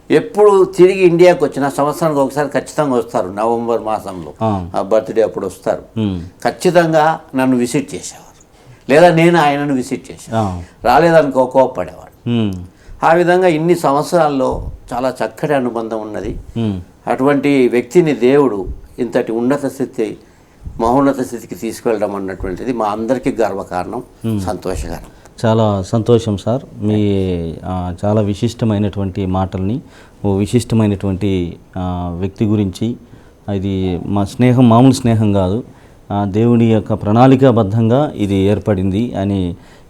ఎప్పుడు తిరిగి ఇండియాకి వచ్చిన సంవత్సరానికి ఒకసారి ఖచ్చితంగా వస్తారు. నవంబర్ మాసంలో బర్త్డే అప్పుడు వస్తారు. ఖచ్చితంగా నన్ను విజిట్ చేసేవారు, లేదా నేను ఆయనను విజిట్ చేశాను. రాలేదనుకో కోపపడేవాడు. ఆ విధంగా ఇన్ని సంవత్సరాల్లో చాలా చక్కటి అనుబంధం ఉన్నది. అటువంటి వ్యక్తిని దేవుడు ఇంతటి ఉన్నత స్థితి, మహోన్నత స్థితికి తీసుకెళ్ళడం అన్నటువంటిది మా అందరికీ గర్వకారణం, సంతోషకరం. చాలా సంతోషం సార్. మీ చాలా విశిష్టమైనటువంటి మాటల్ని, ఓ విశిష్టమైనటువంటి వ్యక్తి గురించి, అది మా స్నేహం మామూలు స్నేహం కాదు, దేవుని యొక్క ప్రణాళికాబద్ధంగా ఇది ఏర్పడింది అని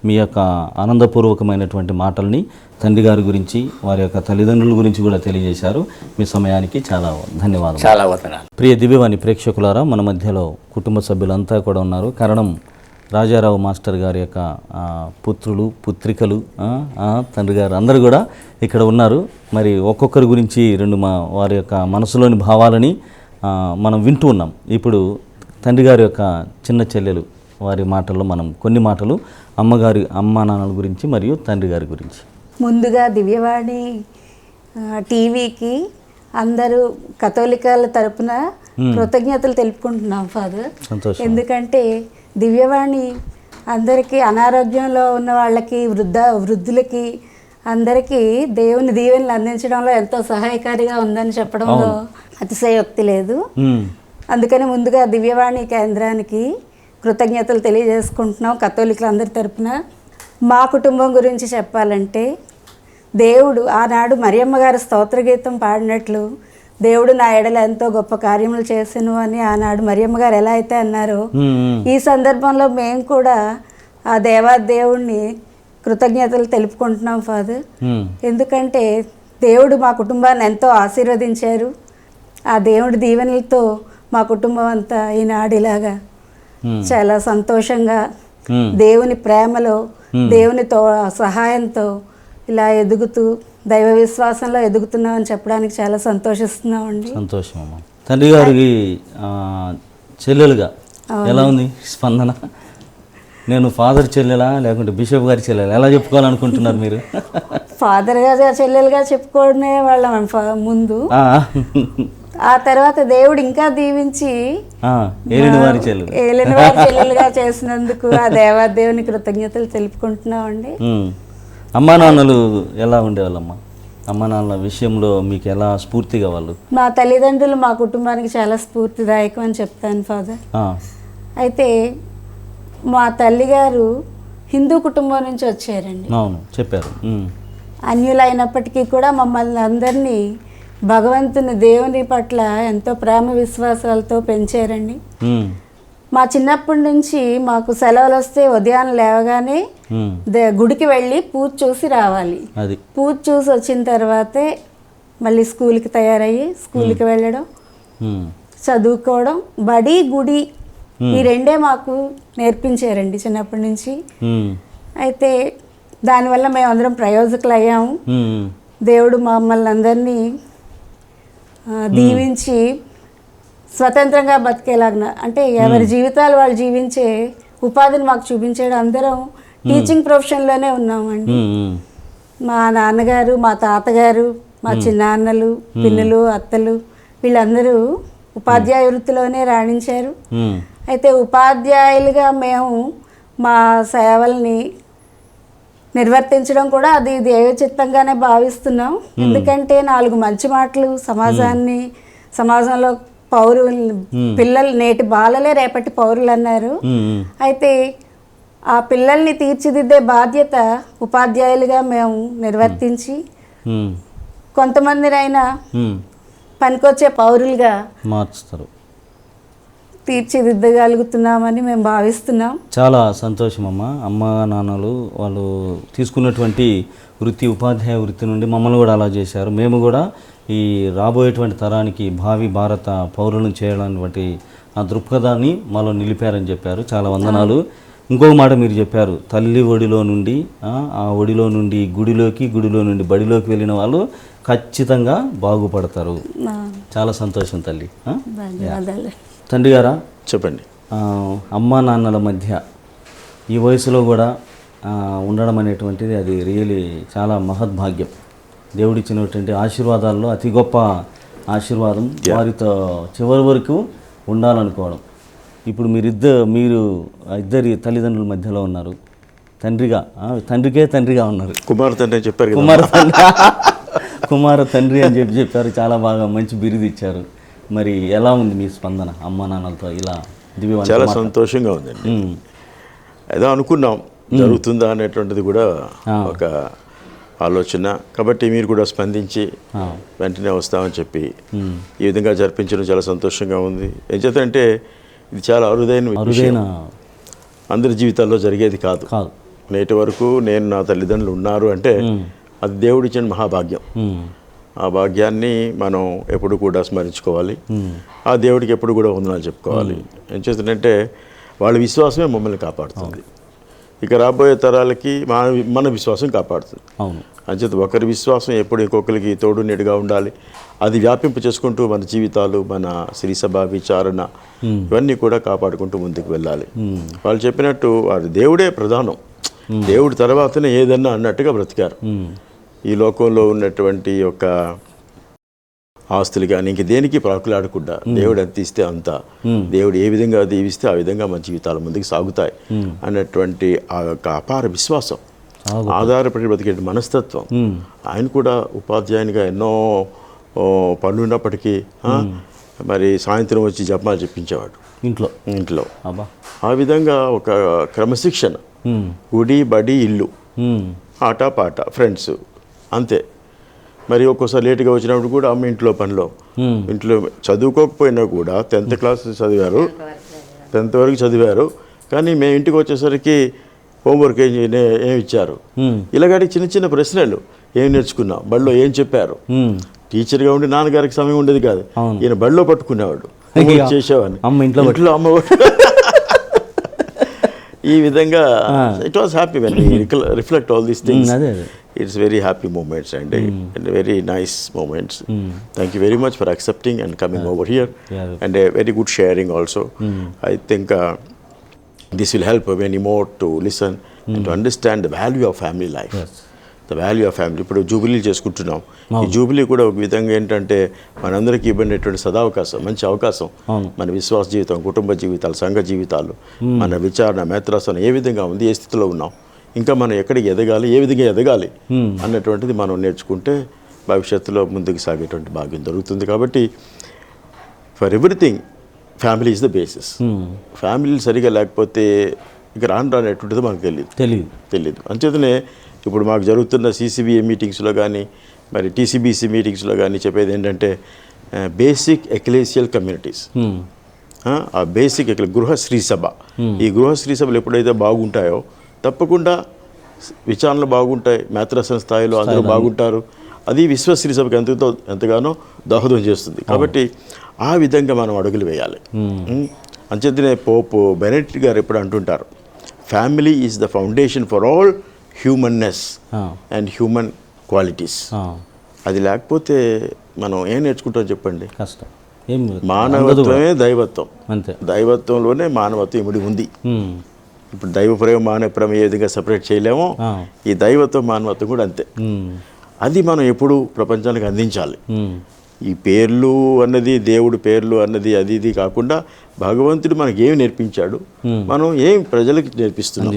మీ యొక్క ఆనందపూర్వకమైనటువంటి మాటల్ని తండ్రి గారి గురించి, వారి యొక్క తల్లిదండ్రుల గురించి కూడా తెలియజేశారు. మీ సమయానికి చాలా ధన్యవాదాలు. చాలా వందనాలు. ప్రియ దివ్యవాణి ప్రేక్షకులారా, మన మధ్యలో కుటుంబ సభ్యులంతా కూడా ఉన్నారు. కరణం రాజారావు మాస్టర్ గారి యొక్క పుత్రులు, పుత్రికలు, తండ్రి గారు అందరూ కూడా ఇక్కడ ఉన్నారు. మరి ఒక్కొక్కరి గురించి వారి యొక్క మనసులోని భావాలని మనం వింటూ ఉన్నాం. ఇప్పుడు తండ్రి గారి యొక్క చిన్న చెల్లెలు వారి మాటల్లో మనం కొన్ని మాటలు అమ్మా నాన్నల గురించి మరియు తండ్రి గారి గురించి. ముందుగా దివ్యవాణి టీవీకి అందరూ కథోలికల తరపున కృతజ్ఞతలు తెలుపుకుంటున్నాం ఫాదర్. ఎందుకంటే దివ్యవాణి అందరికీ, అనారోగ్యంలో ఉన్న వాళ్ళకి, వృద్ధులకి అందరికీ దేవుని దీవెనలు అందించడంలో ఎంతో సహాయకారిగా ఉందని చెప్పడంలో అతిశయోక్తి లేదు. అందుకని ముందుగా దివ్యవాణి కేంద్రానికి కృతజ్ఞతలు తెలియజేసుకుంటున్నాం కథోలికులు అందరి తరపున. మా కుటుంబం గురించి చెప్పాలంటే, దేవుడు ఆనాడు మరియమ్మ గారి స్తోత్ర గీతం పాడినట్లు, దేవుడు నా ఎడల ఎంతో గొప్ప కార్యములు చేసెను అని ఆనాడు మరియమ్మ గారు ఎలా అయితే అన్నారో, ఈ సందర్భంలో మేము కూడా ఆ దేవుణ్ణి కృతజ్ఞతలు తెలుపుకుంటున్నాం ఫాదర్. ఎందుకంటే దేవుడు మా కుటుంబాన్ని ఎంతో ఆశీర్వదించారు. ఆ దేవుడి దీవెనలతో మా కుటుంబం అంతా ఈనాడు ఇలాగా చాలా సంతోషంగా దేవుని ప్రేమలో, దేవుని సహాయంతో ఇలా ఎదుగుతూ దైవ విశ్వాసంలో ఎదుగుతున్నామని చెప్పడానికి చాలా సంతోషిస్తున్నామండి. సంతోషం అమ్మా. తండ్రి గారికి చెల్లెలుగా ఎలా ఉంది స్పందన? నేను ఫాదర్ చెల్లెలా లేకుంటే బిషప్ గారి చెల్లెలా, ఎలా చెప్పుకోవాలనుకుంటున్నారు మీరు? ఫాదర్ గారు చెల్లెలుగా చెప్పుకునే వాళ్ళం ముందు. ఆ తర్వాత దేవుడు ఇంకా దీవించి ఏలిన వారి చెల్లెలుగా చేసినందుకు ఆ దేవాదేవుని కృతజ్ఞతలు తెలుపుకుంటున్నామండి. అమ్మా నాన్నలు ఎలా ఉండేవాళ్ళమ్మా? అమ్మా నాన్నల విషయంలో మీకు ఎలా స్ఫూర్తిగా వాళ్ళు? మా తల్లిదండ్రులు మా కుటుంబానికి చాలా స్ఫూర్తిదాయకం అని చెప్తాను ఫాదర్. అయితే మా తల్లిగారు హిందూ కుటుంబం నుంచి వచ్చారండి. అవును, చెప్పారు. అన్యులైనప్పటికీ కూడా మమ్మల్ని అందరినీ భగవంతుని దేవుని పట్ల ఎంతో ప్రేమ విశ్వాసాలతో పెంచారండి. మా చిన్నప్పటి నుంచి మాకు సెలవులు వస్తే ఉదయాన్నే లేవగానే గుడికి వెళ్ళి పూజ చూసి రావాలి. పూజ చూసి వచ్చిన తర్వాతే మళ్ళీ స్కూల్కి తయారయ్యి స్కూల్కి వెళ్ళడం, చదువుకోవడం, బడి గుడి ఈ రెండే మాకు నేర్పించారండి చిన్నప్పటి నుంచి. అయితే దానివల్ల మేము అందరం ప్రయోజకులు అయ్యాము. దేవుడు మమ్మల్ని అందరినీ దీవించి స్వతంత్రంగా బతికేలాగా, అంటే ఎవరి జీవితాలు వాళ్ళు జీవించే ఉపాధిని మాకు చూపించాడు. అందరం టీచింగ్ ప్రొఫెషన్లోనే ఉన్నామండి. మా నాన్నగారు, మా తాతగారు, మా చిన్నాన్నలు, పిన్నులు, అత్తలు వీళ్ళందరూ ఉపాధ్యాయ వృత్తిలోనే రాణించారు. అయితే ఉపాధ్యాయులుగా మేము మా సేవల్ని నిర్వర్తించడం కూడా అది దైవచిత్తంగానే భావిస్తున్నాం. ఎందుకంటే 4 మంచి మాటలు సమాజంలో పిల్లలు నేటి బాలలే రేపటి పౌరులు అన్నారు. అయితే ఆ పిల్లల్ని తీర్చిదిద్దే బాధ్యత ఉపాధ్యాయులుగా మేము నిర్వర్తించి కొంతమందినైనా పనికొచ్చే పౌరులుగా మార్చుతారు, తీర్చిదిద్దగలుగుతున్నామని మేము భావిస్తున్నాం. చాలా సంతోషం అమ్మ. అమ్మ నాన్నలు వాళ్ళు తీసుకున్నటువంటి వృత్తి, ఉపాధ్యాయ వృత్తి నుండి మమ్మల్ని కూడా అలా చేశారు. మేము కూడా ఈ రాబోయేటువంటి తరానికి భావి భారత పౌరులను చేయడానికి ఆ దృక్పథాన్ని మాలో నిలిపారని చెప్పారు. చాలా వందనాలు. ఇంకొక మాట మీరు చెప్పారు, తల్లి ఒడిలో నుండి ఆ ఒడిలో నుండి గుడిలో నుండి బడిలోకి వెళ్ళిన వాళ్ళు ఖచ్చితంగా బాగుపడతారు. చాలా సంతోషం తల్లి. తండ్రి గారా చెప్పండి. అమ్మా నాన్నల మధ్య ఈ వయసులో కూడా ఉండడం అనేటువంటిది అది రియలీ చాలా మహద్భాగ్యం. దేవుడిచ్చినటువంటి ఆశీర్వాదాల్లో అతి గొప్ప ఆశీర్వాదం వారితో చివరి వరకు ఉండాలనుకోవడం. ఇప్పుడు మీరు ఇద్దరి తల్లిదండ్రుల మధ్యలో ఉన్నారు. తండ్రికే తండ్రిగా ఉన్నారు. కుమార తండ్రి చెప్పారు, కుమార తండ్రి అని చెప్పారు. చాలా బాగా మంచి బిరుదు ఇచ్చారు. మరి ఎలా ఉంది మీ స్పందన అమ్మా నాన్నలతో ఇలా దివ్యవంతం? చాలా సంతోషంగా ఉందండి. ఏదో అనుకున్నాం జరుగుతుందా అనేటువంటిది కూడా ఒక ఆలోచన. కాబట్టి మీరు కూడా స్పందించి వెంటనే వస్తామని చెప్పి ఈ విధంగా జరిపించడం చాలా సంతోషంగా ఉంది. ఏం చేద్దంటే ఇది చాలా అరుదైన విషయం, అందరి జీవితాల్లో జరిగేది కాదు. నేటి వరకు నేను నా తల్లిదండ్రులు ఉన్నారు అంటే అది దేవుడిచ్చిన మహాభాగ్యం. ఆ భాగ్యాన్ని మనం ఎప్పుడు కూడా స్మరించుకోవాలి. ఆ దేవుడికి ఎప్పుడు కూడా వందనాలు చెప్పుకోవాలి. ఏం చేస్తుందంటే వాళ్ళ విశ్వాసమే మమ్మల్ని కాపాడుతుంది. ఇక రాబోయే తరాలకి మన విశ్వాసం కాపాడుతుంది. అంచేత ఒకరి విశ్వాసం ఎప్పుడు ఇంకొకరికి తోడు నీడుగా ఉండాలి. అది వ్యాపింప చేసుకుంటూ మన జీవితాలు, మన శ్రీసభ విచారణ ఇవన్నీ కూడా కాపాడుకుంటూ ముందుకు వెళ్ళాలి. వాళ్ళు చెప్పినట్టు అది దేవుడే ప్రధానం, దేవుడి తర్వాతనే ఏదన్నా అన్నట్టుగా బ్రతికారు. ఈ లోకంలో ఉన్నటువంటి యొక్క ఆస్తులు కానీ ఇంక దేనికి ప్రాకులాడకుండా దేవుడు ఎంత ఇస్తే అంత, దేవుడు ఏ విధంగా దీవిస్తే ఆ విధంగా మన జీవితాలు ముందుకు సాగుతాయి అన్నటువంటి ఆ యొక్క అపార విశ్వాసం, ఆధారపడి బ్రతికే మనస్తత్వం. ఆయన కూడా ఉపాధ్యాయునిగా ఎన్నో పనులు ఉన్నప్పటికీ మరి సాయంత్రం వచ్చి జపమాలు చెప్పించేవాడు ఇంట్లో. ఆ విధంగా ఒక క్రమశిక్షణ, గుడి బడి ఇల్లు, ఆట పాట ఫ్రెండ్స్ అంతే. మరి ఒక్కోసారి లేటుగా వచ్చినప్పుడు కూడా అమ్మ ఇంట్లో పనిలో, ఇంట్లో చదువుకోకపోయినా కూడా 10th క్లాస్ చదివారు, 10th వరకు చదివారు. కానీ మేము ఇంటికి వచ్చేసరికి హోంవర్క్ ఏమి ఇచ్చారు, ఇలాగంటి చిన్న చిన్న ప్రశ్నలు, ఏం నేర్చుకున్నాం, బడిలో ఏం చెప్పారు. టీచర్గా ఉండి నాన్నగారికి సమయం ఉండేది కాదు, ఈయన బడిలో పట్టుకునేవాడు, చేసేవాడిని ఇంట్లో అమ్మ. ఈ విధంగా it was happy when we reflect all these things. It's very happy moments and very nice moments. Thank you very much for accepting and coming over here, and a very good sharing also. I think this will help many more to listen and to understand the value of family life. The value of family. ఇప్పుడు jubilee చేసుకుంటున్నాం. ఈ jubilee కూడా ఒక విధంగా ఏంటంటే మనందరికీ ఇవ్వబడినటువంటి సదావకాశం, మంచి అవకాశం. మన విశ్వాస జీవితం, కుటుంబ జీవితాలు, సంఘ జీవితాలు, మన విచారణ, మేత్రాసనం ఏ విధంగా ఉంది, ఏ స్థితిలో ఉన్నాం, ఇంకా మనం ఎక్కడికి ఎదగాలి, ఏ విధంగా ఎదగాలి అన్నటువంటిది మనం నేర్చుకుంటే భవిష్యత్తులో ముందుకు సాగేటువంటి భాగ్యం దొరుకుతుంది. కాబట్టి for everything family is the basis. Family సరిగా లేకపోతే ఇక రానేటువంటిది మనకు తెలియదు. అంచేతనే ఇప్పుడు మాకు జరుగుతున్న CCBA మీటింగ్స్లో కానీ మరి TCBC మీటింగ్స్లో కానీ చెప్పేది ఏంటంటే బేసిక్ ఎక్లేసియల్ కమ్యూనిటీస్, ఆ బేసిక్ గృహశ్రీ సభ. ఈ గృహశ్రీ సభలు ఎప్పుడైతే బాగుంటాయో తప్పకుండా విచారణలు బాగుంటాయి, మేత్రాసన స్థాయిలో అందరూ బాగుంటారు. అది విశ్వశ్రీ సభకి ఎంతగానో దోహదం చేస్తుంది. కాబట్టి ఆ విధంగా మనం అడుగులు వేయాలి. అంచేతనే పోప్ బెనెడిక్ట్ గారు ఎప్పుడు అంటుంటారు, family is the foundation for all humanness and human qualities. అది లేకపోతే మనం ఏం నేర్చుకుంటాం చెప్పండి? కష్టం. మానవత్వమే దైవత్వం, దైవత్వంలోనే మానవత్వం ఇమిడి ఉంది. ఇప్పుడు దైవ ప్రేమ మానవ ప్రేమ ఏ విధంగా సపరేట్ చేయలేమో ఈ దైవత్వం మానవత్వం కూడా అంతే. అది మనం ఎప్పుడు ప్రపంచానికి అందించాలి. ఈ పేర్లు అన్నది, దేవుడు పేర్లు అన్నది అది ఇది కాకుండా భగవంతుడు మనకి ఏమి నేర్పించాడు, మనం ఏం ప్రజలకి నేర్పిస్తున్నాం,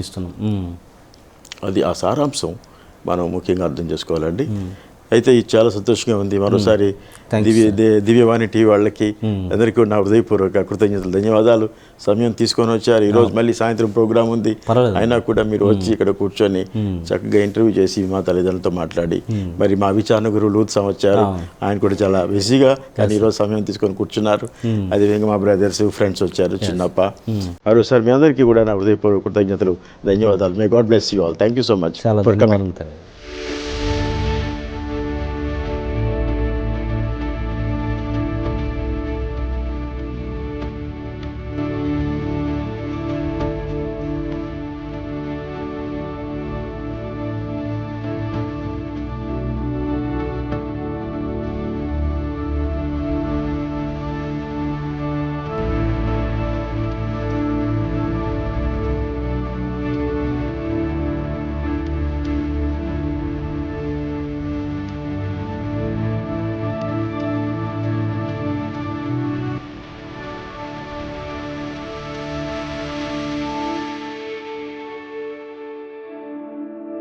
అది ఆ సారాంశం మనం ముఖ్యంగా అర్థం చేసుకోవాలండి. అయితే ఇది చాలా సంతోషంగా ఉంది. మరోసారి దివ్యవాణి టీవీ వాళ్ళకి అందరికీ నా హృదయపూర్వక కృతజ్ఞతలు, ధన్యవాదాలు. సమయం తీసుకొని వచ్చారు. ఈరోజు మళ్ళీ సాయంత్రం ప్రోగ్రాం ఉంది, అయినా కూడా మీరు వచ్చి ఇక్కడ కూర్చొని చక్కగా ఇంటర్వ్యూ చేసి మా తల్లిదండ్రులతో మాట్లాడి, మరి మా విచారణ గురువు లూత్సం వచ్చారు, ఆయన కూడా చాలా బిజీగా కానీ ఈరోజు సమయం తీసుకొని కూర్చున్నారు. అదేవిధంగా మా బ్రదర్స్ ఫ్రెండ్స్ వచ్చారు, చిన్నప్ప. మరోసారి మీ అందరికీ కూడా నా హృదయపూర్వక కృతజ్ఞతలు, ధన్యవాదాలు. May God bless you all. Thank you so much for coming.